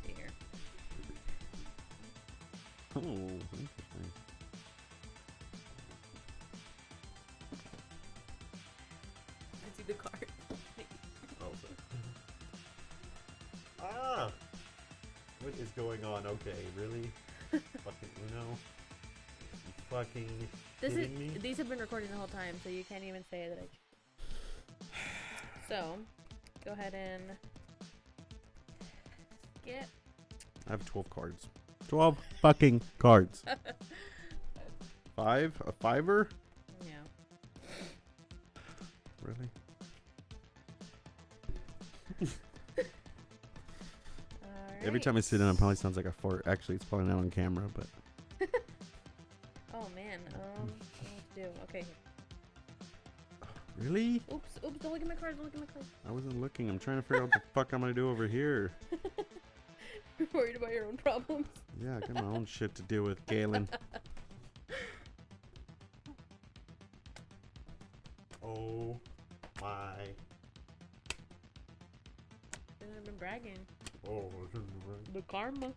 Here. Oh, interesting. I see the card. Ah! What is going on? Okay, really? Fucking Uno? You fucking kidding me? These have been recording the whole time, so you can't even say that I. So, go ahead and skip. I have 12 cards. 12 fucking cards. 5? A 5er? Yeah. Really? Every time I sit down, it probably sounds like a fart. Actually, it's probably not on camera, but. Oh man. What to do? Okay. Really? Oops! Don't look at my cards. Don't look at my cards. I wasn't looking. I'm trying to figure out what the fuck I'm gonna do over here. You're worried about your own problems. Yeah, I got my own shit to deal with, Caylin. Oh my. I've been bragging. Oh, The karma.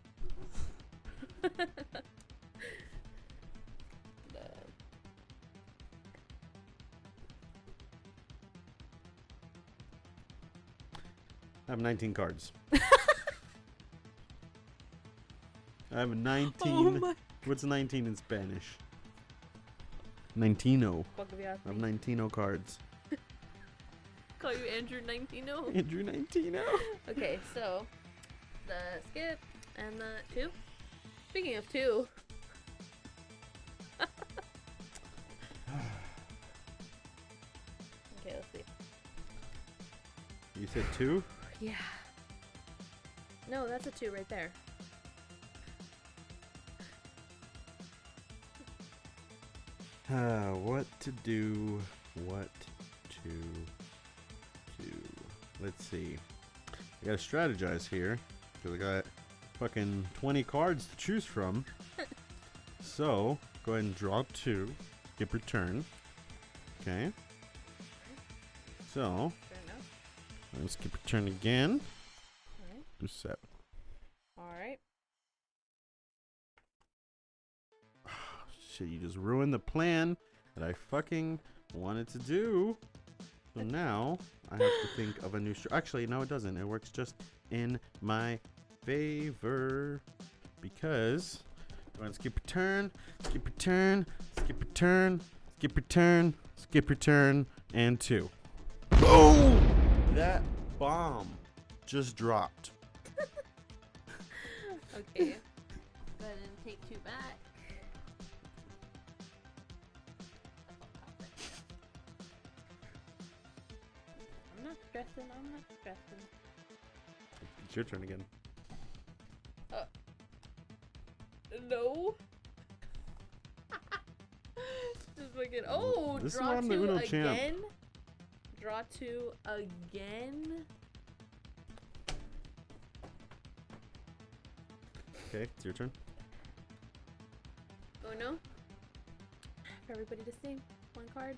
I have 19 cards. I have 19. Oh What's 19 in Spanish? 19. Fuck if you ask I have me. 19 cards. Call you Andrew 19. Andrew 19. Okay, so the skip and the 2. Speaking of 2. Okay, let's see. You said 2? Yeah. No, that's a 2 right there. What to do? What to do? Let's see. I gotta strategize here because I got fucking 20 cards to choose from. So go ahead and draw 2. Skip your turn. Okay. So Fair enough. let's skip your turn again. Alright. Do 7. Alright. Shit, you just ruined the plan that I fucking wanted to do. So now I have to think of a new Actually, no, it doesn't. It works just in my favor because you want to skip your turn, skip your turn, skip your turn, skip your turn, skip your turn, and 2. Boom! That bomb just dropped. Okay. Go ahead and take 2 back. I'm not stressing. It's your turn again. No. Just fucking. Oh, This is draw why I'm the 2 Uno again. champ. Draw 2 again. Okay, it's your turn. Oh no. For everybody to see. 1 card.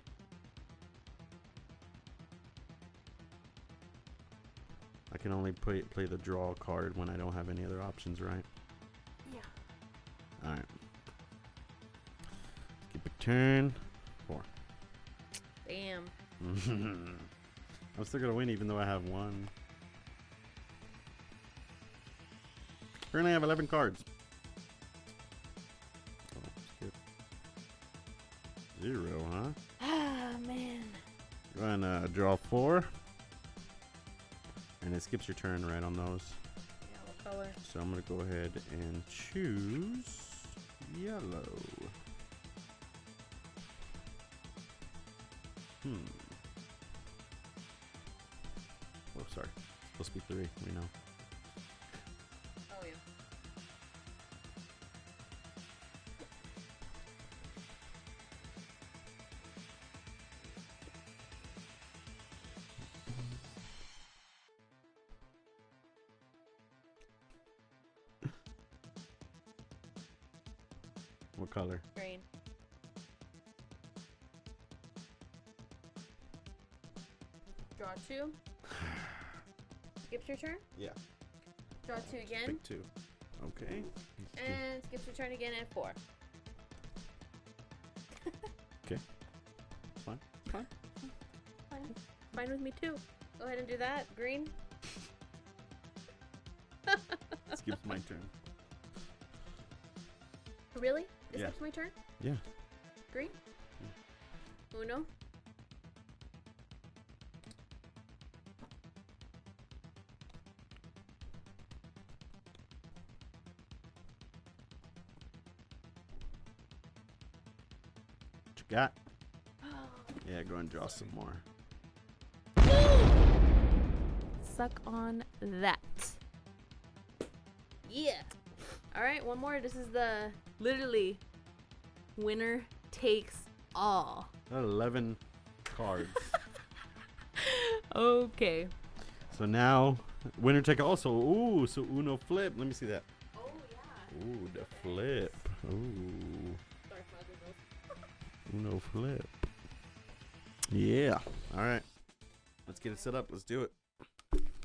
I can only play the draw card when I don't have any other options, right? Yeah. Alright. Skip a turn. 4. Damn. I'm still gonna win even though I have 1. Currently I have 11 cards. Oh, skip. 0, huh? Ah, man. Go ahead and draw 4. And it skips your turn right on those. Yeah, what color? So I'm gonna go ahead and choose yellow. Oh, sorry. It's supposed to be 3. We know. Oh, yeah. What color? Green. Draw 2. Skips your turn. Yeah. Draw 2 again. Pick 2. Okay. And skips your turn again and 4. Okay. Fine. Fine. Fine. Fine with me too. Go ahead and do that. Green. Skips my turn. Really? It Yeah. skips my turn? Yeah. Green? Uno? What you got? Yeah, go and draw some more. Suck on that. Yeah. All right, one more. This is the literally winner takes all. 11 cards. Okay. So now, winner take all. So, ooh, so Uno flip. Let me see that. Oh, yeah. Ooh, the flip. Ooh, Sorry, Uno flip. Yeah. All right. Let's get it set up. Let's do it.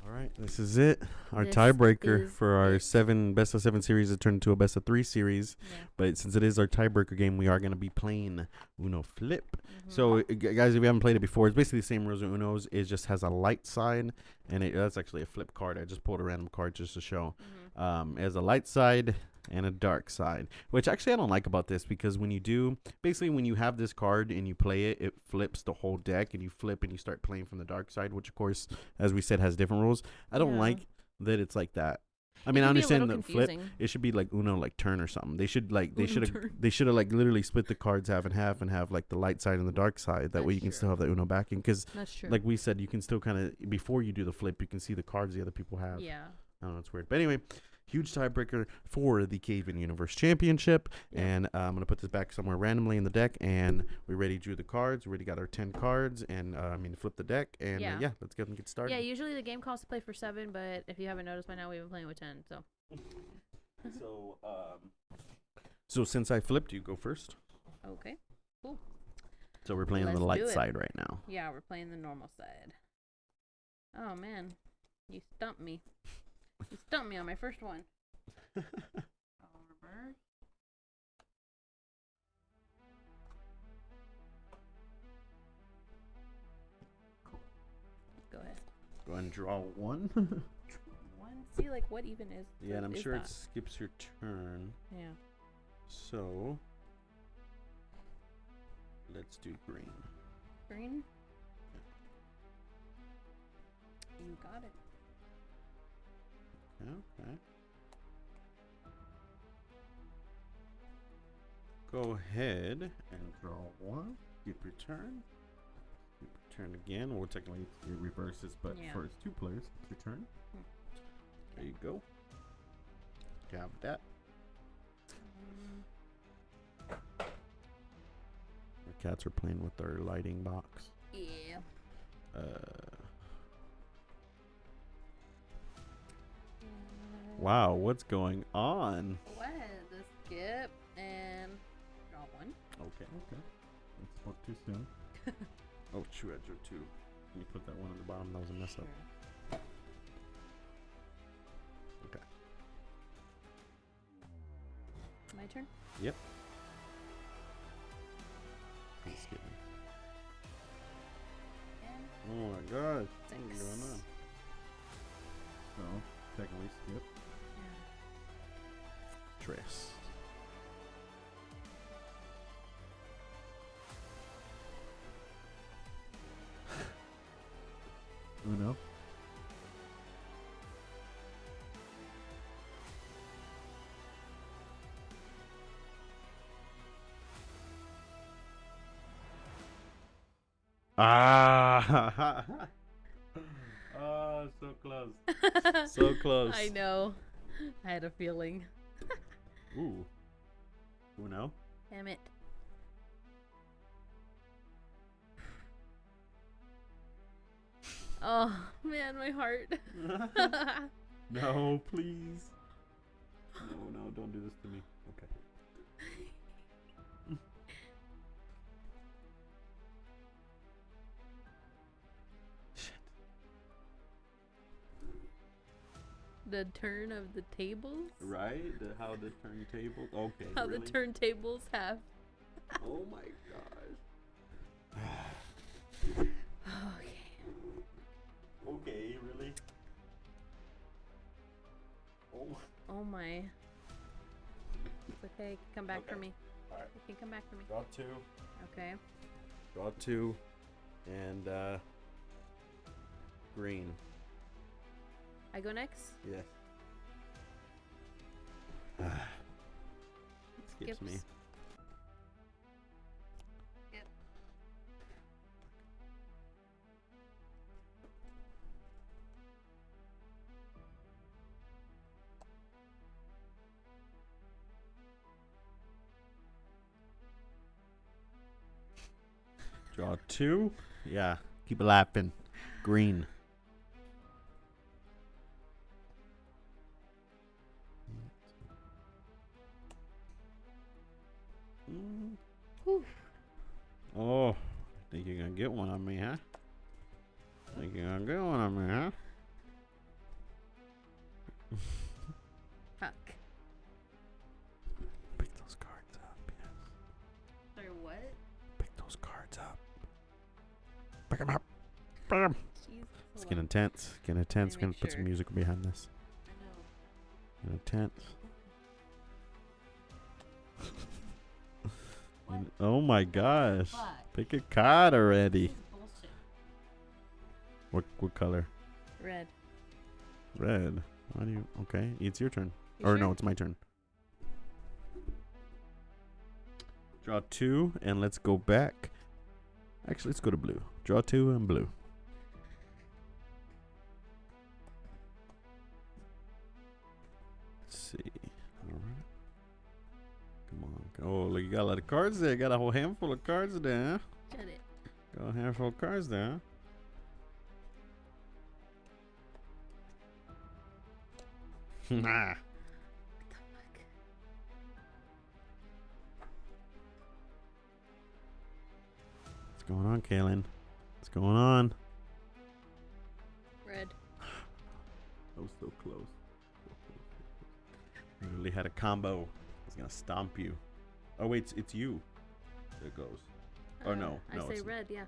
All right. This is it. Our This tiebreaker is for our it. best of 7 series. It turned into a best of 3 series. Yeah. But since it is our tiebreaker game, we are going to be playing Uno flip. Mhm. So, guys, if you haven't played it before, it's basically the same rules as Uno's. It just has a light side, and that's actually a flip card. I just pulled a random card just to show. Mhm. It has a light side and a dark side, which actually I don't like about this because when you do, basically when you have this card and you play it, it flips the whole deck, and you flip and you start playing from the dark side, which of course, as we said, has different rules. I don't Yeah. like that it's like that. I It mean, I can be a understand little the flip. confusing. It should be like Uno, like turn or something. They should like they Uno should have turn. they should have like literally split the cards half and half and have like the light side and the dark side. That way That's you can true. still have the Uno backing. Because That's true. like we said, you can still kind of before you do the flip, you can see the cards the other people have. Yeah. I don't know, it's weird. But anyway, huge tiebreaker for the CayVin Universe Championship. Yeah. And I'm going to put this back somewhere randomly in the deck. And we already drew the cards. We already got our 10 cards. And flip the deck. And Yeah. let's get started. Yeah, usually the game calls to play for 7, but if you haven't noticed by now, we've been playing with 10, so. So since I flipped, you go first. Okay. So we're playing on the Let's light do it. side right now. Yeah, we're playing the normal side. Oh, man. You stumped me. You stumped me on my first one. Reverse. and draw 1. 1. See, like, what even is? Yeah, and I'm sure that? it skips your turn. Yeah. So let's do green. Green. You got it. Okay. Go ahead and draw 1. Skip your turn. Skip your turn again. Well, technically it reverses, but Yeah. for 2 players, it's your turn. There you go. Have that. The cats are playing with their lighting box. Yeah. Wow, what's going on? What? The skip and draw 1. Okay. Let's spoke too soon. Oh, shoot, I drew 2. Can you put that one on the bottom? That was a mess up. Okay. My turn? Yep. Please skip me. And Oh my god. 6. What's going on? So, technically skip. Dress. Uno. Ah! Oh, so close. So close. I know. I had a feeling. Ooh. Uno. Damn it. Oh, man, my heart. No, please. No, don't do this to me. Okay. Shit. The turn of the tables? Right? How the turntable. Okay. How really? the turntables have. Oh my gosh. Okay. Okay, really? Oh. Oh my. It's okay. Come back for Okay. me. Alright. You can come back for me. Draw 2. Okay. Draw 2. And green. I go next? Yes. Skips me. Skip. Draw 2. Yeah. Keep it laughing. Green. Whew. Oh, think you're gonna get one on me, huh? Think you're gonna get one on me, huh? Fuck. Pick those cards up, yes. Sorry, what? Pick those cards up. Pick them up. Pick 'em. Jeez. It's getting intense. Getting intense. me Gonna make put some sure. music behind this. I know. Getting intense. What? Oh my gosh. Fuck. Pick a card already. This is bullshit. What color? Red. Red. Why do you? Okay, it's your turn. You Or sure? no, it's my turn. Draw 2 and let's go back. Actually, let's go to blue. Draw 2 and blue. Let's see. All right. Come on. Oh, look, you got a lot of cards there. You got a whole handful of cards there. Get it. Got a handful of cards there. Nah. What the fuck? What's going on, Caylin? What's going on? Red. That was so close. You really had a combo. I was gonna stomp you. Oh wait, it's you. There it goes. Or no, I no, say it's- red, yeah.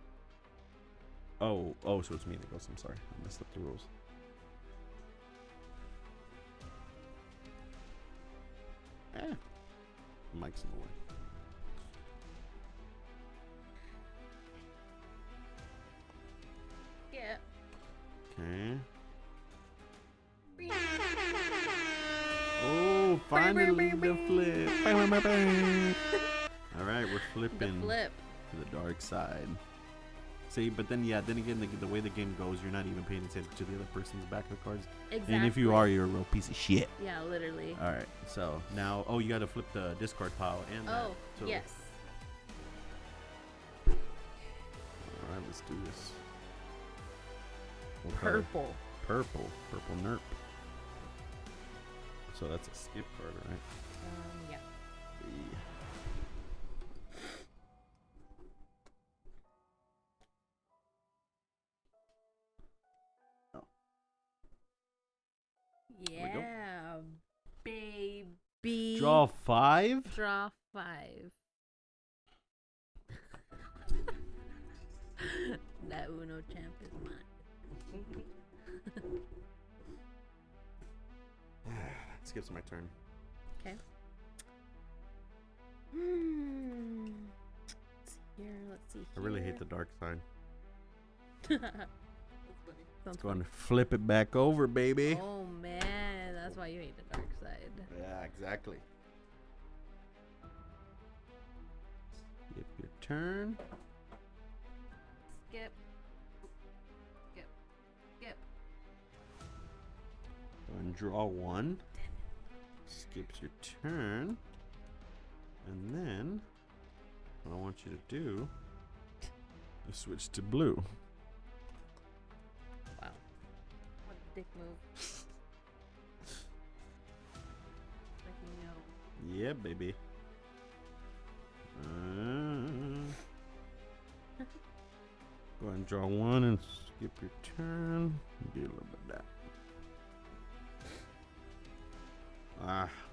Oh, so it's me that goes. I'm sorry. I messed up the rules. Mike's in the way. Yeah. Okay. Oh, finally the flip. All right, we're flipping The flip. to the dark side. See, but then again, the way the game goes, you're not even paying attention to the other person's back of the cards. Exactly. And if you are, you're a real piece of shit. Yeah, literally. All right, so now, you got to flip the discard pile and that. Oh, So, yes. All right, let's do this. What color? Purple. Purple nerp. So that's a skip card, right? Yeah. Yeah, baby. Draw 5. Draw 5. That Uno champ is mine. Skips my turn. Okay. Let's see here. I really hate the dark side. Sounds Let's go and flip it back over, baby. Oh man, that's why you hate the dark side. Yeah, exactly. Skip your turn. Skip. Go and draw 1. Skips your turn. And then what I want you to do is switch to blue. Wow. What a dick move. Like, Yeah, baby. Go ahead and draw 1 and skip your turn. Do a little bit of that.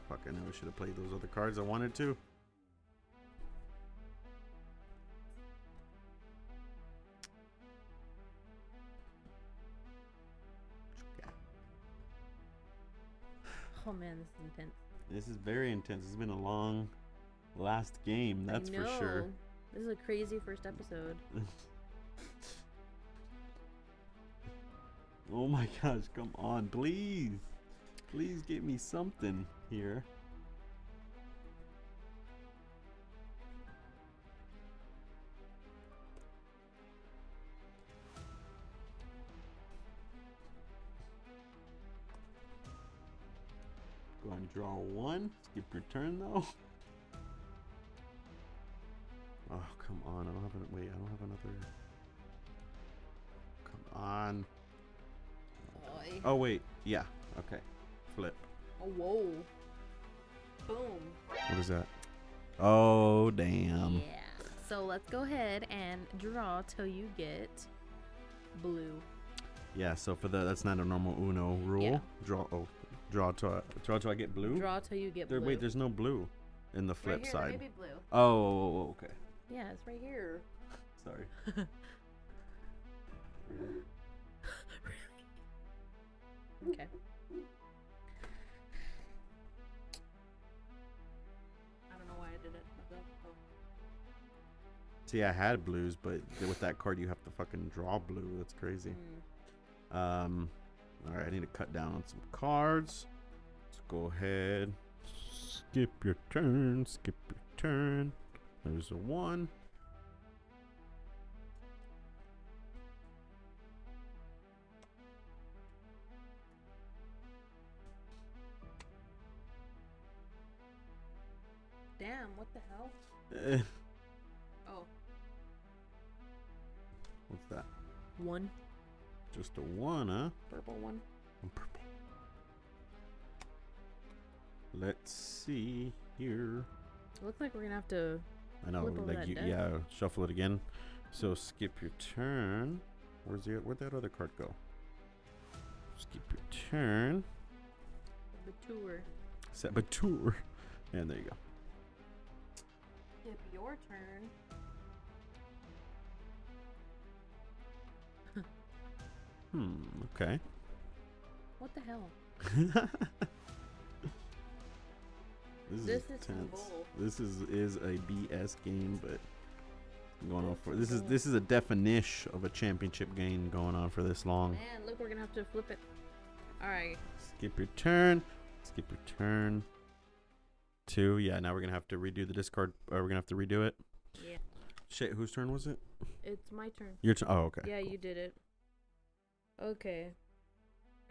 Fuck, I know I should have played those other cards I wanted to. Oh man, this is intense. This is very intense. It's been a long last game, that's for sure. This is a crazy first episode. Oh my gosh, come on, please. Please get me something here. Go ahead and draw 1. Skip your turn though. Oh, come on. I don't have another. Come on. Oy. Oh, wait. Yeah. Okay. Flip. Oh, whoa. Boom. What is that? Oh, damn. Yeah. So let's go ahead and draw till you get blue. Yeah, so for that's not a normal Uno rule. Yeah. Draw till I get blue. Draw till you get blue. Wait, there's no blue in the flip right here, side. Maybe blue. Oh, okay. Yeah, it's right here. Sorry. Okay. I don't know why I did it. Oh. See, I had blues, but with that card, you have to fucking draw blue. That's crazy. All right, I need to cut down on some cards. Let's go ahead. Skip your turn. Skip your turn. There's a 1. Damn, what the hell? Oh. What's that? 1. Just a 1, huh? Purple 1. Purple. Let's see here. It looks like we're gonna have to. I know, flip over like that deck. yeah, shuffle it again. So skip your turn. Where'd that other card go? Skip your turn. Mature. Saboteur. And there you go. Skip your turn. Okay. What the hell? This is some tense. bull. This is a BS game, but going on for this is a definition of a championship game going on for this long. Man, look, we're gonna have to flip it. All right. Skip your turn. Skip your turn. 2. Yeah, now we're gonna have to redo the discard. Or we're gonna have to redo it. Yeah. Shit, whose turn was it? It's my turn. Your turn. Oh, okay. Yeah, you did it. Okay.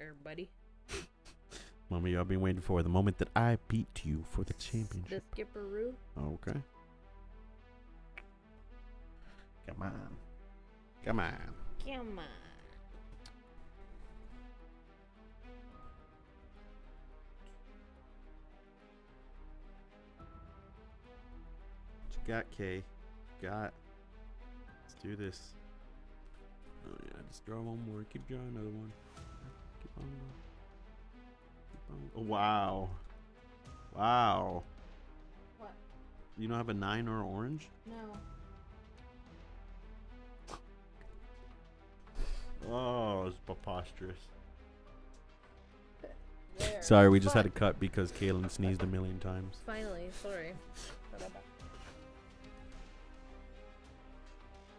Everybody. Mommy, y'all been waiting for the moment that I beat you for the The championship. skipperoo. Okay. Come on. Come on. Come on. What you got, Kay? Got. Let's do this. Oh yeah, just draw one more. Keep drawing another one. Keep on going. Keep on. Oh, wow. Wow. What? You don't have a 9 or an orange? No. Oh, it's preposterous. There. Sorry, we just had to cut because Caylin sneezed a million times. Finally, sorry.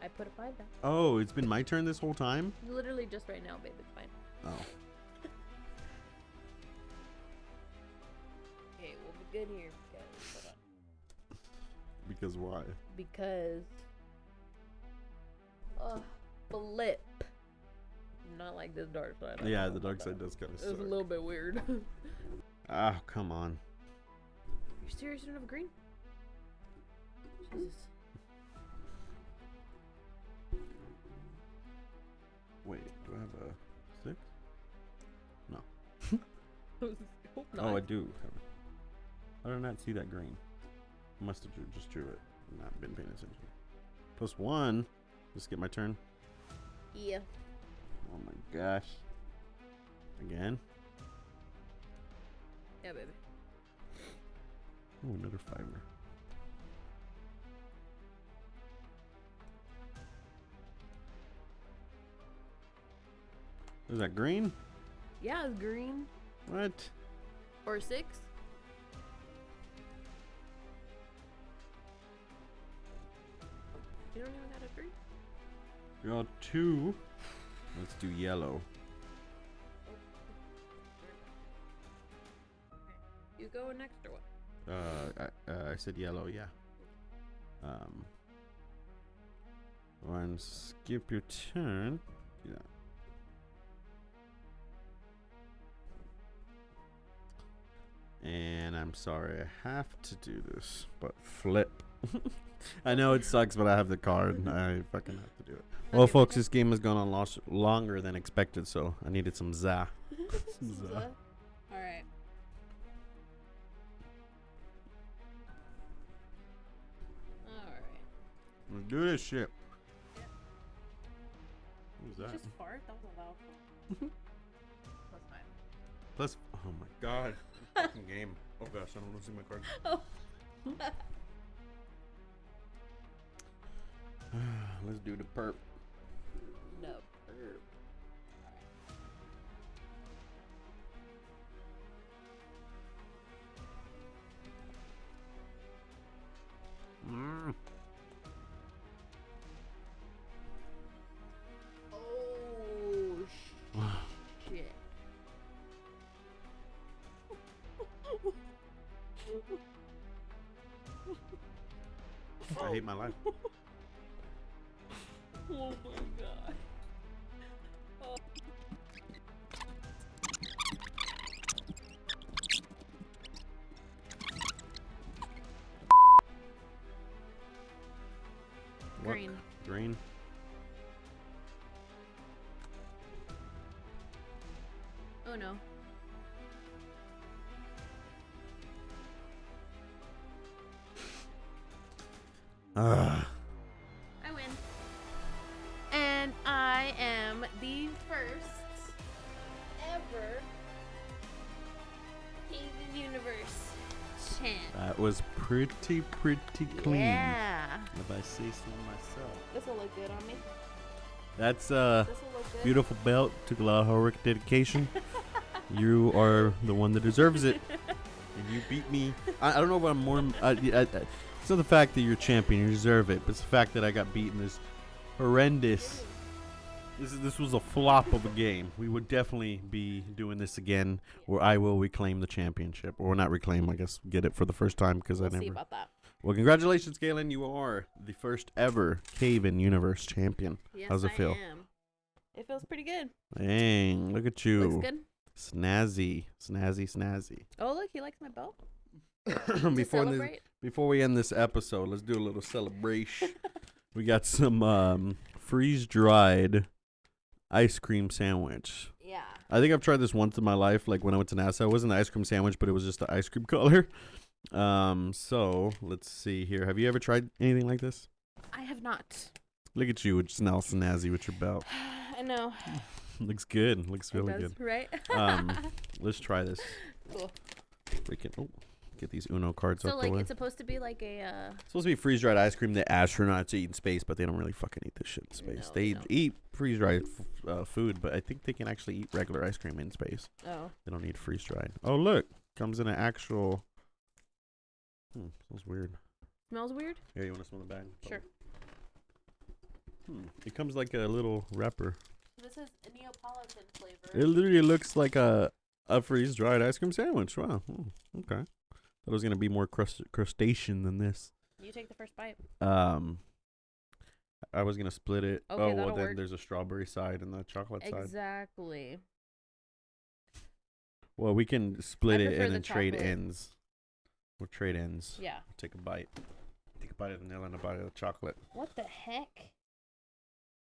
I put a 5 down. Oh, it's been my turn this whole time? Literally just right now, babe. It's fine. Oh. Okay, we'll be good here. Guys. Hold on. Because why? Because. Flip. Not like this dark side. Yeah, the dark side does kind of It was suck. a little bit weird. Ah, come on. You're serious? You don't have a green? Jesus. Wait, do I have a 6? No. Hope Oh, I not. do. I did not see that green. I must have just drew it. Not been paying attention. +1. Just get my turn. Yeah. Oh my gosh. Again. Yeah, baby. Oh, another 5. Is that green? Yeah, it's green. What? Or 6. You don't even got a 3? Draw 2. Let's do yellow. You go next or what? I said yellow, yeah. One, skip your turn. Yeah. And I'm sorry, I have to do this, but flip. I know it sucks, but I have the card. I fucking have to do it. Well, Okay, folks, this game has gone on longer than expected, so I needed some za. Some za. Alright. Alright. Let's do this shit. Yeah. What was that? Just fart? That was a loud one. That's fine. Plus, oh my god. Fucking game. Oh gosh, I don't want to see my card. Oh. Let's do the perp. No. Mm. Oh, shit. I hate my life. Oh my god. Oh. What? Green. Green. Oh no. Ugh. I win. And I am the first ever CayVin Universe champ. That was pretty clean. Yeah. If I say so myself. This will look good on me. That's This will look good. beautiful belt. Took a lot of hard work, dedication. You are the one that deserves it, and you beat me. I don't know if I'm more. It's not the fact that you're champion, you deserve it, but it's the fact that I got beaten. This horrendous. This was a flop of a game. We would definitely be doing this again, where I will reclaim the championship, or not reclaim. I guess get it for the first time because We'll I never. see about that. Well, congratulations, Caylin. You are the first ever CayVin Universe Champion. Yes, How's it feel? I am. It feels pretty good. Dang, look at you. Looks good. Snazzy, snazzy, snazzy. Oh, look, he likes my belt. Before we end this episode, let's do a little celebration. We got some freeze-dried ice cream sandwich. Yeah. I think I've tried this once in my life, like when I went to NASA. It wasn't an ice cream sandwich, but it was just the ice cream color. So let's see here. Have you ever tried anything like this? I have not. Look at you, just now snazzy with your belt. I know. Looks good. Looks really it does, good. Right? Let's try this. Cool. Freaking get these Uno cards So out the like way. it's supposed to be like a It's supposed to be freeze-dried ice cream that astronauts eat in space, but they don't really fucking eat this shit in space. No, They they don't. eat freeze-dried food, but I think they can actually eat regular ice cream in space. oh. They don't need freeze-dried. Oh, look. Comes in an actual... smells weird. Smells weird? Yeah, you want to smell the bag? Sure. It comes like a little wrapper. This is a Neapolitan flavor. It literally looks like a freeze-dried ice cream sandwich. Wow. Okay. Thought it was going to be more crustacean than this. You take the first bite. I was going to split it. Okay, oh, well, that'll then work. there's a strawberry side and the chocolate side. Exactly. Well, we can split I it prefer and the then trade chocolate. ends. We'll trade ends. Yeah. Take a bite. Take a bite of vanilla and a bite of chocolate. What the heck?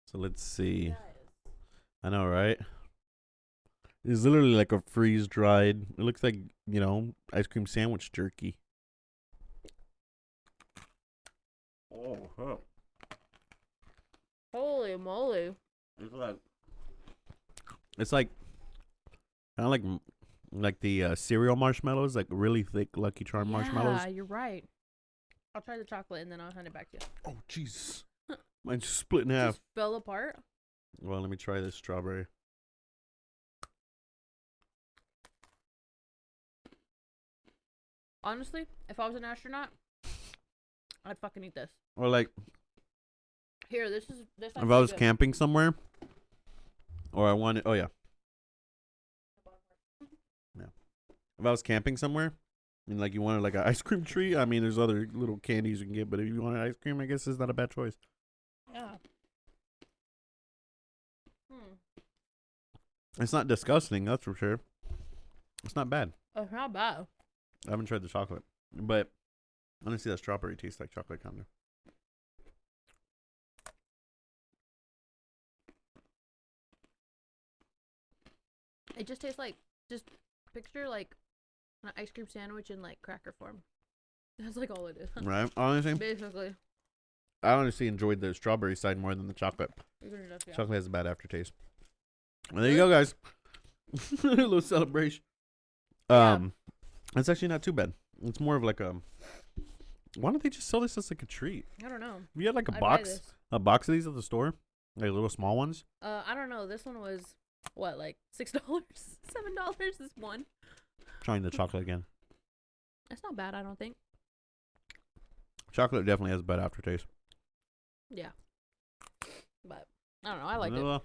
So let's see. Guys. I know, right? It's literally like a freeze-dried. It looks like, ice cream sandwich jerky. Oh. Holy moly. It's like kind of like the cereal marshmallows, like really thick Lucky Charm marshmallows. Yeah, you're right. I'll try the chocolate and then I'll hand it back to you. Oh, jeez. Mine's just split in half. Just fell apart. Well, let me try this strawberry. Honestly, if I was an astronaut, I'd fucking eat this. Or like Here, this. if I was camping somewhere, or I wanted. Oh yeah. Yeah. If I was camping somewhere, and like you wanted like an ice cream treat, I mean, there's other little candies you can get, but if you wanted ice cream, I guess it's not a bad choice. Yeah. It's not disgusting, that's for sure. It's not bad. It's not bad. I haven't tried the chocolate, but honestly, that strawberry tastes like chocolate kind of. It just tastes like, just picture like an ice cream sandwich in like cracker form. That's like all it is. Right? Honestly, Basically. I honestly enjoyed the strawberry side more than the chocolate. Yeah. Chocolate has a bad aftertaste. Well, there you go, guys. A little celebration. It's actually not too bad. It's more of like a. Why don't they just sell this as like a treat? I don't know. If you had like I'd buy this. a box of these at the store, like little small ones. I don't know. This one was what, like $6, $7? This one. Trying the chocolate again. It's not bad, I don't think. Chocolate definitely has a bad aftertaste. Yeah. But I don't know. I like it. Vanilla.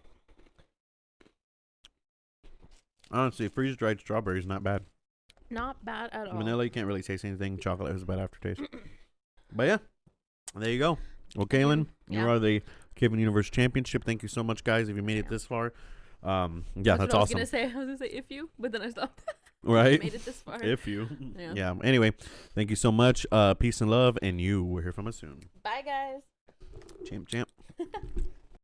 Honestly, freeze-dried strawberry is not bad. Not bad at all. Vanilla, you can't really taste anything. Chocolate has a bad aftertaste. But yeah, there you go. Well, Caylin, you Yeah. are the CayVin Universe Championship. Thank you so much, guys. If you made it this far, yeah, that's what I was awesome. gonna say. I was gonna say if you, but then I stopped. Right? Made it this far. If you, Yeah. yeah. Anyway, thank you so much. Peace and love, and you will hear from us soon. Bye, guys. Champ.